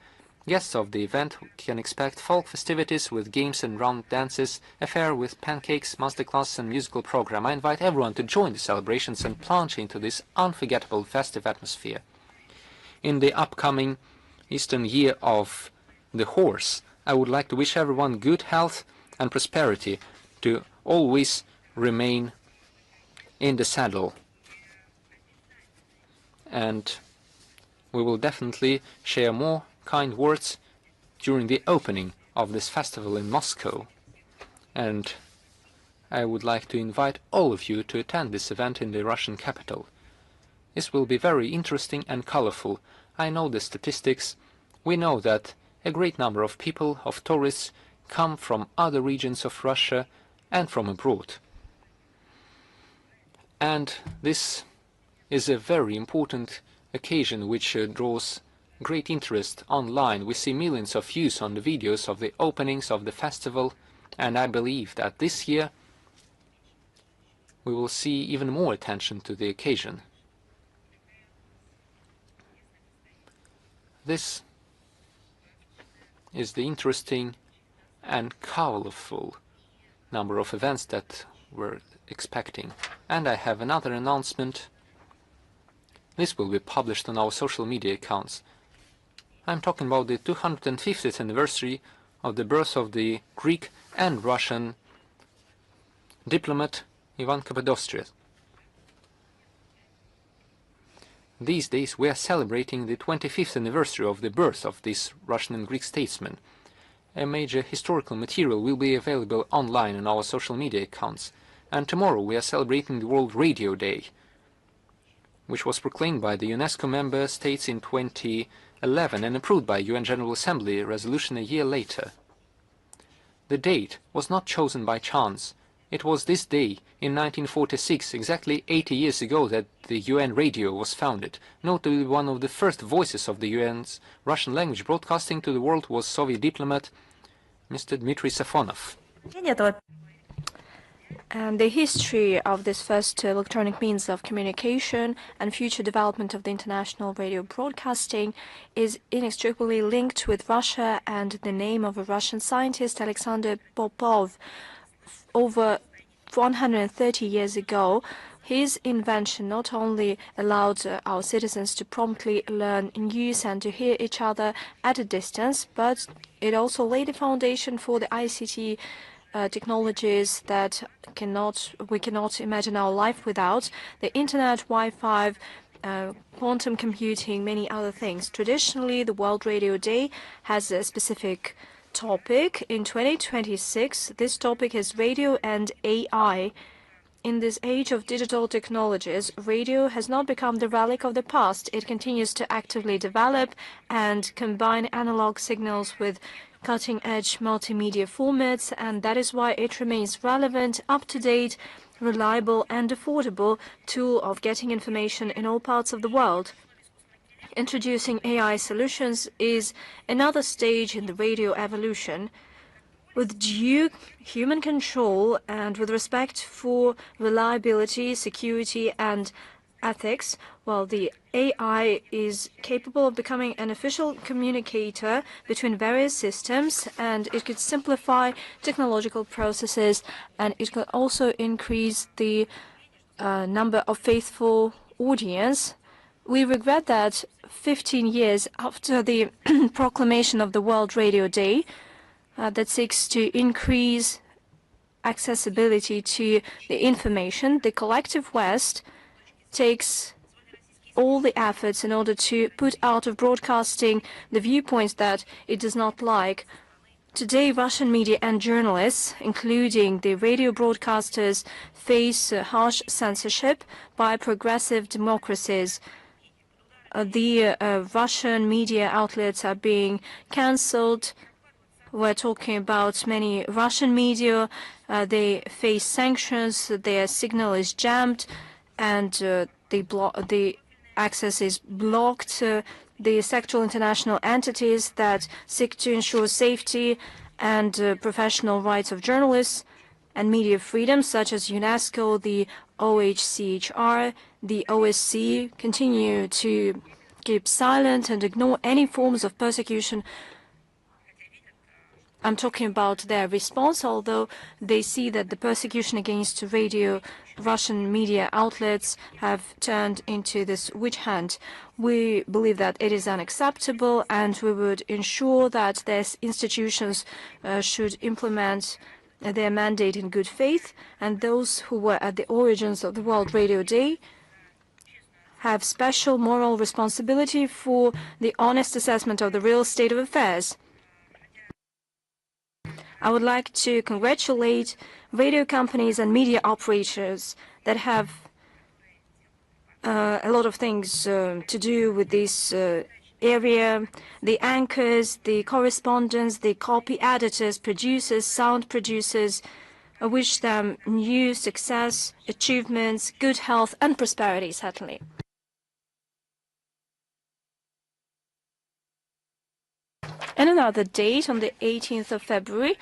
Guests of the event can expect folk festivities with games and round dances, a fair with pancakes, masterclass and musical program. I invite everyone to join the celebrations and plunge into this unforgettable festive atmosphere. In the upcoming Eastern Year of the Horse, I would like to wish everyone good health and prosperity, to always remain in the saddle. And we will definitely share more kind words during the opening of this festival in Moscow. And I would like to invite all of you to attend this event in the Russian capital. This will be very interesting and colorful. I know the statistics. We know that a great number of people, of tourists, come from other regions of Russia and from abroad. And this is a very important occasion which draws great interest online. We see millions of views on the videos of the openings of the festival, and I believe that this year we will see even more attention to the occasion. This is the interesting and colorful number of events that we're expecting. And I have another announcement. This will be published on our social media accounts. I'm talking about the 250th anniversary of the birth of the Greek and Russian diplomat Ivan Kapodistria. These days we are celebrating the 25th anniversary of the birth of this Russian and Greek statesman. A major historical material will be available online on our social media accounts. And tomorrow we are celebrating the World Radio Day, which was proclaimed by the UNESCO member states in 2011 and approved by UN General Assembly resolution a year later. The date was not chosen by chance. It was this day in 1946, exactly 80 years ago, that the UN radio was founded. Notably, one of the first voices of the UN's Russian language broadcasting to the world was Soviet diplomat Mr. Dmitry Safonov. And the history of this first electronic means of communication and future development of the international radio broadcasting is inextricably linked with Russia and the name of a Russian scientist, Alexander Popov. Over 130 years ago, his invention not only allowed our citizens to promptly learn news and to hear each other at a distance, but it also laid the foundation for the ICT technologies that we cannot imagine our life without: the internet, Wi-Fi, quantum computing, many other things. Traditionally, the World Radio Day has a specific topic. In 2026, this topic is radio and AI. In this age of digital technologies, radio has not become the relic of the past. It continues to actively develop and combine analog signals with cutting-edge multimedia formats, and that is why it remains relevant, up-to-date, reliable and affordable tool of getting information in all parts of the world. Introducing AI solutions is another stage in the radio evolution. With due human control and with respect for reliability, security and ethics, while the AI is capable of becoming an official communicator between various systems, and it could simplify technological processes, and it could also increase the number of faithful audience. We regret that 15 years after the proclamation of the World Radio Day, that seeks to increase accessibility to the information, the collective West takes all the efforts in order to put out of broadcasting the viewpoints that it does not like. Today, Russian media and journalists, including the radio broadcasters, face harsh censorship by progressive democracies. The Russian media outlets are being cancelled. We're talking about many Russian media. They face sanctions. Their signal is jammed, and the access is blocked. The sectoral international entities that seek to ensure safety and professional rights of journalists and media freedom, such as UNESCO, the OHCHR, the OSCE, continue to keep silent and ignore any forms of persecution. I'm talking about their response, although they see that the persecution against Russian media outlets have turned into this witch hunt. We believe that it is unacceptable, and we would ensure that these institutions should implement their mandate in good faith, and those who were at the origins of the World Radio Day have special moral responsibility for the honest assessment of the real state of affairs. I would like to congratulate radio companies and media operators that have a lot of things to do with this area. The anchors, the correspondents, the copy editors, producers, sound producers. I wish them new success, achievements, good health and prosperity, certainly. And another date, on the 18th of February,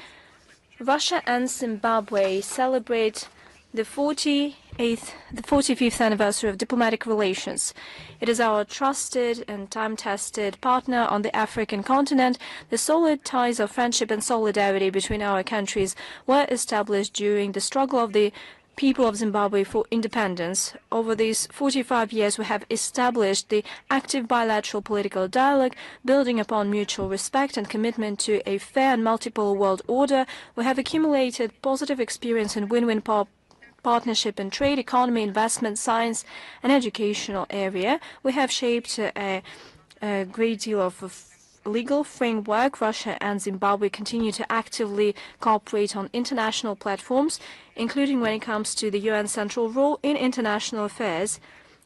Russia and Zimbabwe celebrate the 45th anniversary of diplomatic relations. It is our trusted and time-tested partner on the African continent. The solid ties of friendship and solidarity between our countries were established during the struggle of the people of Zimbabwe for independence. Over these 45 years, we have established the active bilateral political dialogue, building upon mutual respect and commitment to a fair and multiple world order. We have accumulated positive experience in win-win partnership in trade, economy, investment, science, and educational area. We have shaped a great deal of legal framework. Russia and Zimbabwe continue to actively cooperate on international platforms, including when it comes to the UN central role in international affairs.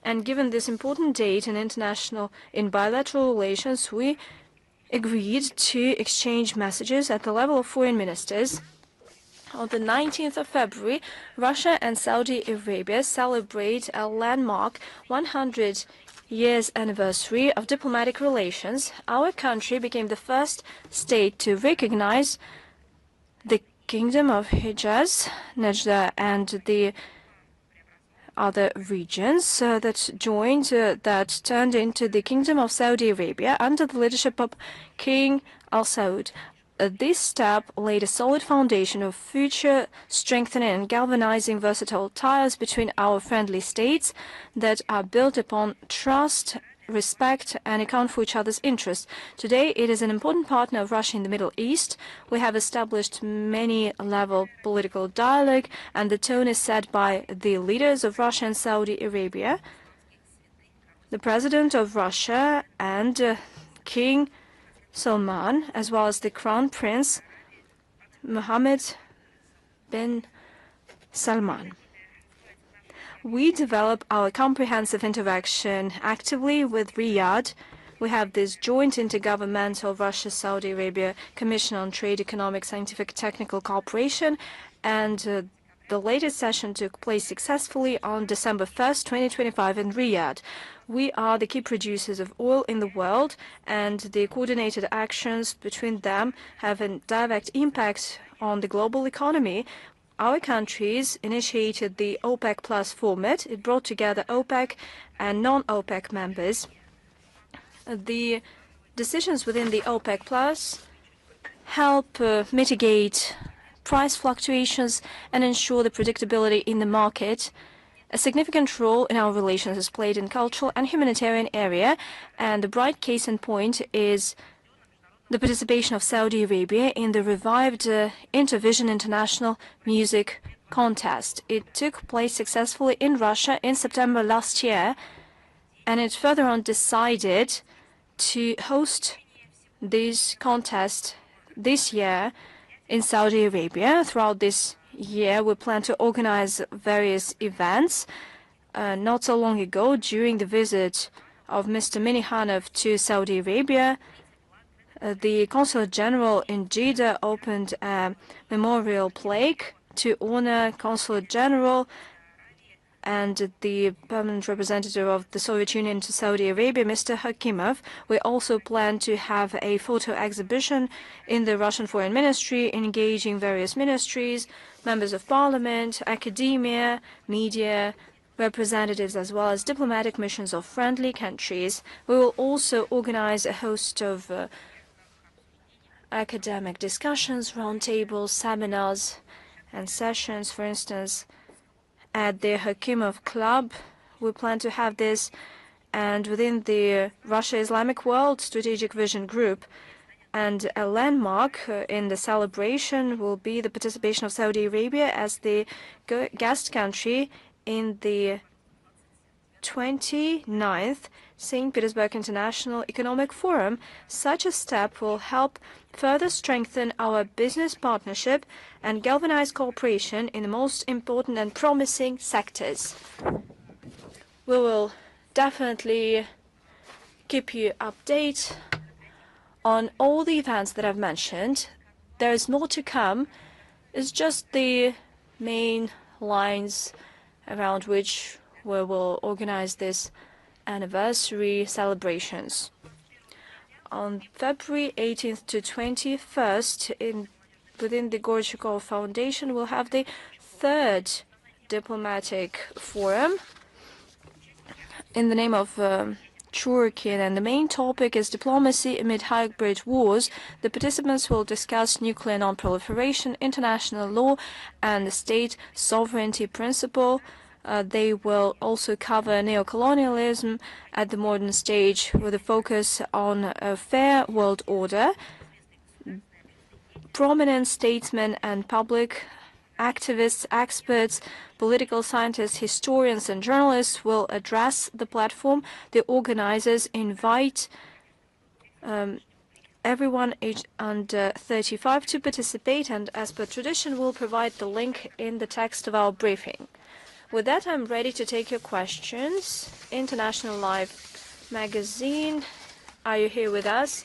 And given this important date in bilateral relations, we agreed to exchange messages at the level of foreign ministers. On the 19th of February, Russia and Saudi Arabia celebrate a landmark 100 years anniversary of diplomatic relations. Our country became the first state to recognize the Kingdom of Hijaz, Najda, and the other regions that joined, that turned into the Kingdom of Saudi Arabia under the leadership of King Al Saud. This step laid a solid foundation of future strengthening and galvanizing versatile ties between our friendly states that are built upon trust, respect, and account for each other's interests. Today, it is an important partner of Russia in the Middle East. We have established many-level political dialogue, and the tone is set by the leaders of Russia and Saudi Arabia, the President of Russia, and King Salman, as well as the Crown Prince Mohammed bin Salman. we develop our comprehensive interaction actively with Riyadh. We have this joint intergovernmental Russia-Saudi Arabia Commission on Trade, Economic, Scientific, Technical Cooperation, and the latest session took place successfully on December 1st, 2025 in Riyadh. We are the key producers of oil in the world, and the coordinated actions between them have a direct impact on the global economy. Our countries initiated the OPEC Plus format. It brought together OPEC and non-OPEC members. The decisions within the OPEC Plus help mitigate price fluctuations and ensure the predictability in the market. A significant role in our relations is played in cultural and humanitarian area, and the bright case in point is the participation of Saudi Arabia in the revived Intervision International Music Contest. It took place successfully in Russia in September last year, and it further on decided to host this contest this year in Saudi Arabia. Throughout this year, we plan to organize various events. Not so long ago, during the visit of Mr. Minihanov to Saudi Arabia, the Consulate General in Jeddah opened a memorial plaque to honor Consulate General and the permanent representative of the Soviet Union to Saudi Arabia, Mr. Hakimov. We also plan to have a photo exhibition in the Russian Foreign Ministry, engaging various ministries, members of parliament, academia, media, representatives, as well as diplomatic missions of friendly countries. We will also organize a host of academic discussions, roundtables, seminars, and sessions. For instance, at the Hakimov Club, we plan to have this, and within the Russia Islamic World Strategic Vision Group. And a landmark in the celebration will be the participation of Saudi Arabia as the guest country in the 29th St. Petersburg International Economic Forum. Such a step will help further strengthen our business partnership and galvanize cooperation in the most important and promising sectors. We will definitely keep you updated on all the events that I've mentioned. There is more to come. It's just the main lines around which we will organize this anniversary celebrations. On February 18th to 21st, within the Gorchakov Foundation, we'll have the third diplomatic forum in the name of Turkey, and the main topic is diplomacy amid hybrid wars. The participants will discuss nuclear non-proliferation, international law, and the state sovereignty principle. They will also cover neocolonialism at the modern stage with a focus on a fair world order. Prominent statesmen and public activists, experts, political scientists, historians, and journalists will address the platform. The organizers invite everyone aged under 35 to participate, and as per tradition, we'll provide the link in the text of our briefing. With that, I'm ready to take your questions. International Life magazine, are you here with us?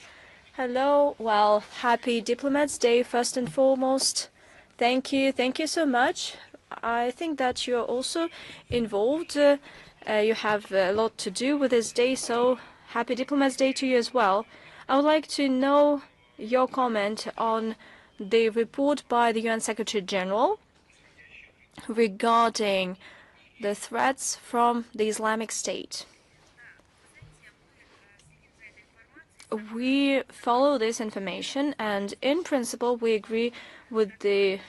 Hello. Well, happy Diplomats Day, first and foremost. Thank you. Thank you so much. I think that you're also involved. You have a lot to do with this day, so happy Diplomats Day to you as well. I would like to know your comment on the report by the UN Secretary General regarding the threats from the Islamic State. We follow this information, and in principle we agree with the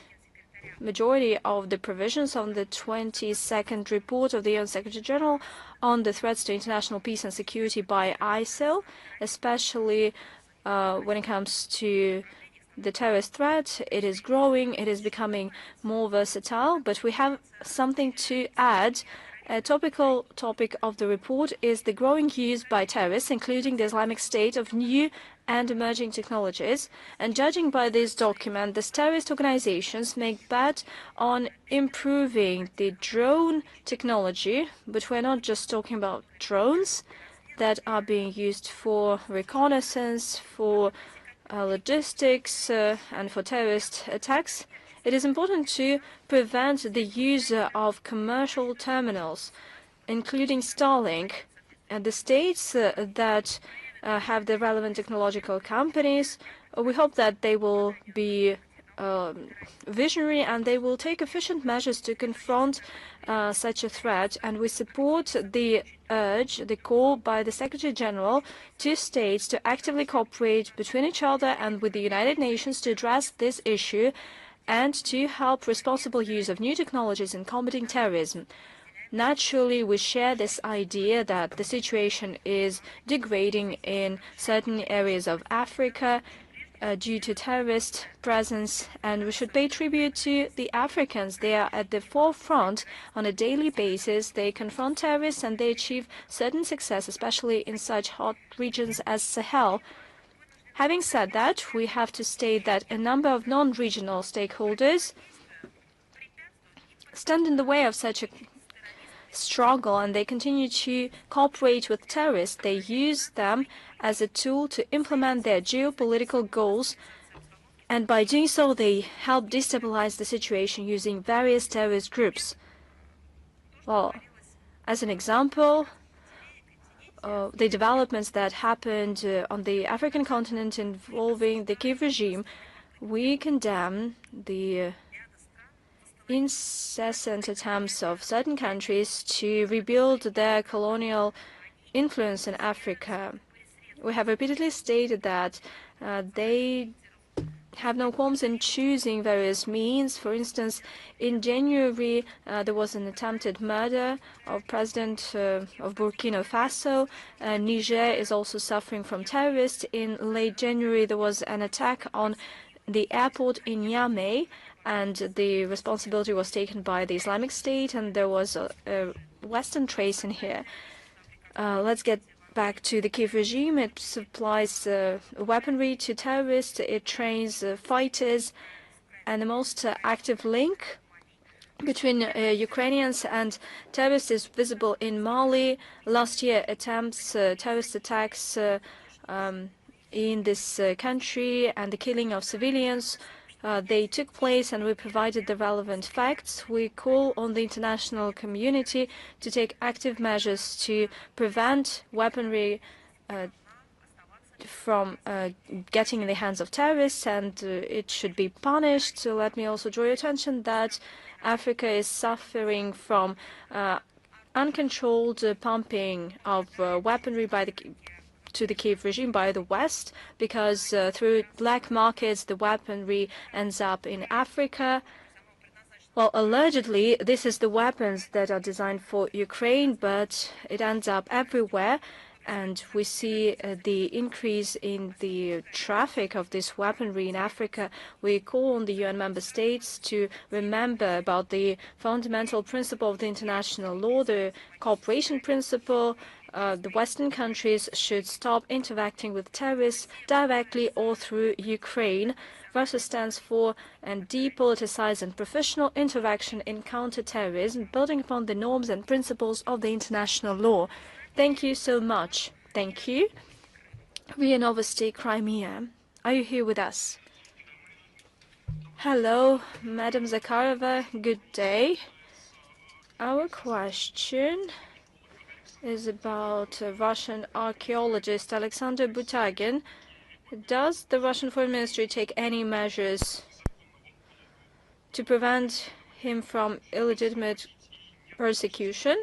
majority of the provisions on the 22nd report of the UN Secretary General on the threats to international peace and security by ISIL, especially when it comes to the terrorist threat. It is growing, it is becoming more versatile, but we have something to add. A topical topic of the report is the growing use by terrorists, including the Islamic State, of new and emerging technologies. And judging by this document, these terrorist organizations make bet on improving the drone technology, but we're not just talking about drones that are being used for reconnaissance, for logistics, and for terrorist attacks. It is important to prevent the use of commercial terminals, including Starlink, and the states that have the relevant technological companies. We hope that they will be visionary and they will take efficient measures to confront such a threat. And we support the call by the Secretary General to states to actively cooperate between each other and with the United Nations to address this issue and to help responsible use of new technologies in combating terrorism. Naturally, we share this idea that the situation is degrading in certain areas of Africa due to terrorist presence, and we should pay tribute to the Africans. They are at the forefront on a daily basis. They confront terrorists and they achieve certain success, especially in such hot regions as Sahel. Having said that, we have to state that a number of non-regional stakeholders stand in the way of such a struggle, and they continue to cooperate with terrorists. They use them as a tool to implement their geopolitical goals, and by doing so they help destabilize the situation using various terrorist groups. Well, as an example, the developments that happened on the African continent involving the Kiev regime, we condemn the incessant attempts of certain countries to rebuild their colonial influence in Africa. We have repeatedly stated that they have no qualms in choosing various means. For instance, in January, there was an attempted murder of President of Burkina Faso. Niger is also suffering from terrorists. In late January, there was an attack on the airport in Niamey, and the responsibility was taken by the Islamic State, and there was a Western trace in here. Let's get back to the Kiev regime. It supplies weaponry to terrorists, it trains fighters, and the most active link between Ukrainians and terrorists is visible in Mali. Last year, terrorist attacks in this country and the killing of civilians, they took place, and we provided the relevant facts. We call on the international community to take active measures to prevent weaponry from getting in the hands of terrorists, and it should be punished. So let me also draw your attention that Africa is suffering from uncontrolled pumping of weaponry to the Kiev regime by the West, because through black markets the weaponry ends up in Africa. Well, allegedly this is the weapons that are designed for Ukraine, but it ends up everywhere, and we see the increase in the traffic of this weaponry in Africa. We call on the UN member states to remember about the fundamental principle of the international law, the cooperation principle. The Western countries should stop interacting with terrorists directly or through Ukraine. Russia stands for a depoliticized and professional interaction in counter-terrorism, building upon the norms and principles of the international law. Thank you so much. Thank you. Ria Novosti, Crimea. Are you here with us? Hello, Madam Zakharova. Good day. Our question is about Russian archaeologist Alexander Butagin. Does the Russian Foreign Ministry take any measures to prevent him from illegitimate persecution,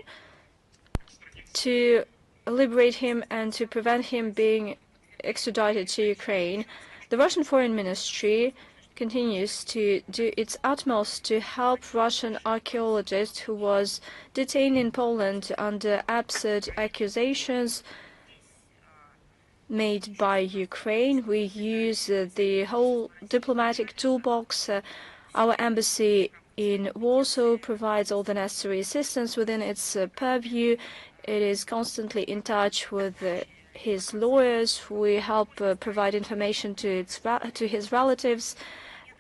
to liberate him, and to prevent him being extradited to Ukraine? The Russian Foreign Ministry continues to do its utmost to help Russian archaeologist who was detained in Poland under absurd accusations made by Ukraine. We use the whole diplomatic toolbox. Our embassy in Warsaw provides all the necessary assistance within its purview. It is constantly in touch with his lawyers. We help provide information to his relatives,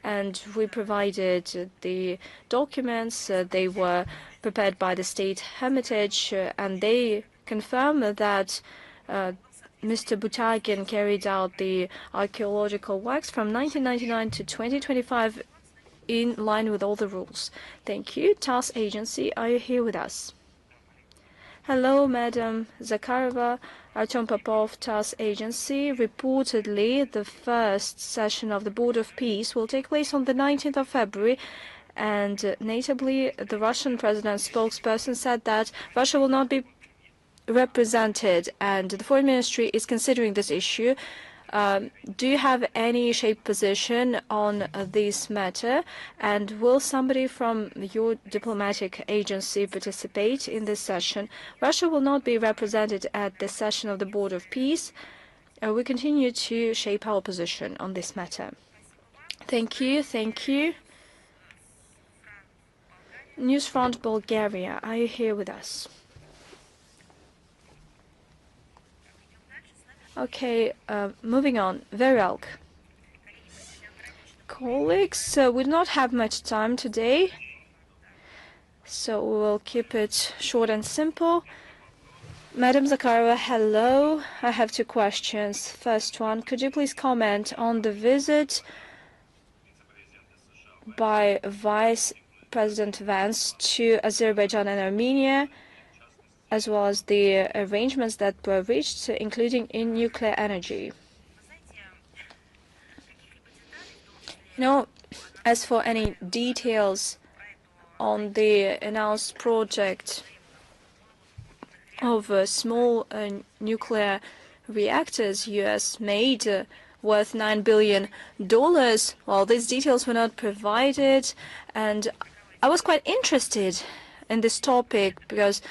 and we provided the documents. They were prepared by the State Hermitage, and they confirm that Mr. Butagin carried out the archaeological works from 1999 to 2025 in line with all the rules. Thank you. TASS agency, are you here with us? Hello, Madam Zakharova. Artem Popov, TASS agency. Reportedly, the first session of the Board of Peace will take place on the 19th of February, and notably, the Russian president's spokesperson said that Russia will not be represented, and the Foreign Ministry is considering this issue. Do you have any shape position on this matter, and will somebody from your diplomatic agency participate in this session? Russia will not be represented at the session of the Board of Peace. We continue to shape our position on this matter. Thank you. Thank you. Newsfront Bulgaria, are you here with us? Okay, moving on. Verelk. Colleagues, we do not have much time today, so we will keep it short and simple. Madam Zakharova, hello. I have two questions. First one, could you please comment on the visit by Vice President Vance to Azerbaijan and Armenia, as well as the arrangements that were reached, including in nuclear energy? As for any details on the announced project of small nuclear reactors U.S. made worth $9 billion, well, these details were not provided, and I was quite interested in this topic because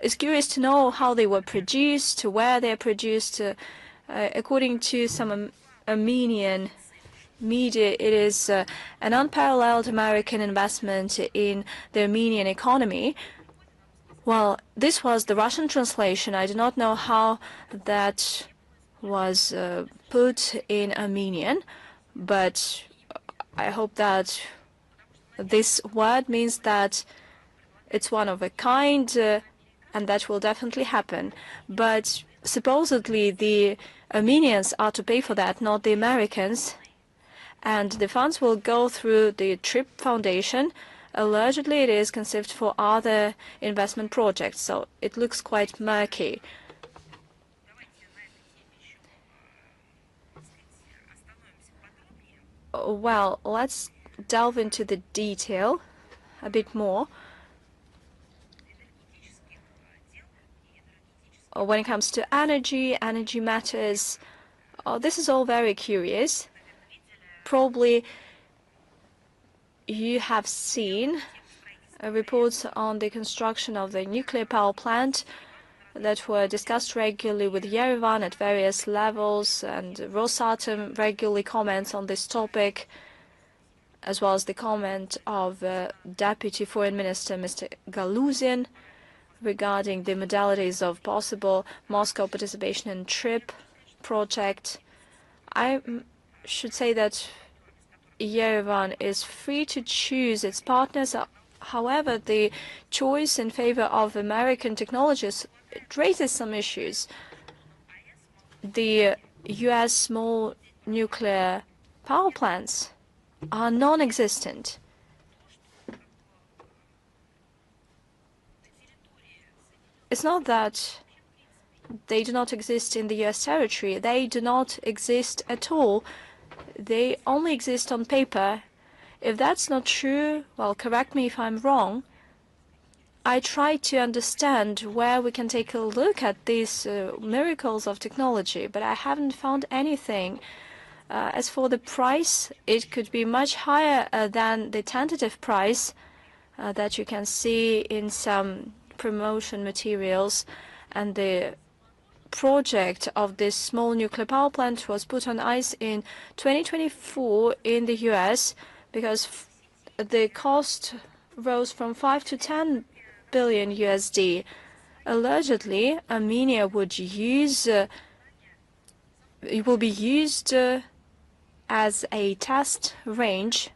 it's curious to know how they were produced, where they're produced. According to some Armenian media, it is an unparalleled American investment in the Armenian economy. Well, this was the Russian translation. I do not know how that was put in Armenian, but I hope that this word means that it's one of a kind, and that will definitely happen. But supposedly the Armenians are to pay for that, not the Americans, and the funds will go through the TRIP Foundation. Allegedly, it is conceived for other investment projects, so it looks quite murky. Well, let's delve into the detail a bit more. When it comes to energy matters, this is all very curious. Probably you have seen reports on the construction of the nuclear power plant that were discussed regularly with Yerevan at various levels, and Rosatom regularly comments on this topic, as well as the comment of Deputy Foreign Minister Mr. Galuzin regarding the modalities of possible Moscow participation in TRIP project. I should say that Yerevan is free to choose its partners. However, the choice in favor of American technologies, it raises some issues. The U.S. small nuclear power plants are non-existent. It's not that they do not exist in the U.S. territory. They do not exist at all. They only exist on paper. If that's not true, well, correct me if I'm wrong. I try to understand where we can take a look at these miracles of technology, but I haven't found anything. As for the price, it could be much higher than the tentative price that you can see in some promotion materials, and the project of this small nuclear power plant was put on ice in 2024 in the US because the cost rose from 5 to 10 billion USD. Allegedly, Armenia would use it will be used as a test range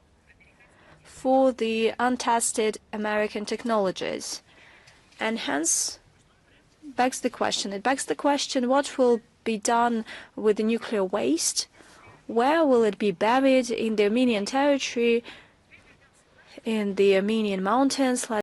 for the untested American technologies. And hence, it begs the question, what will be done with the nuclear waste? Where will it be buried in the Armenian territory, in the Armenian mountains?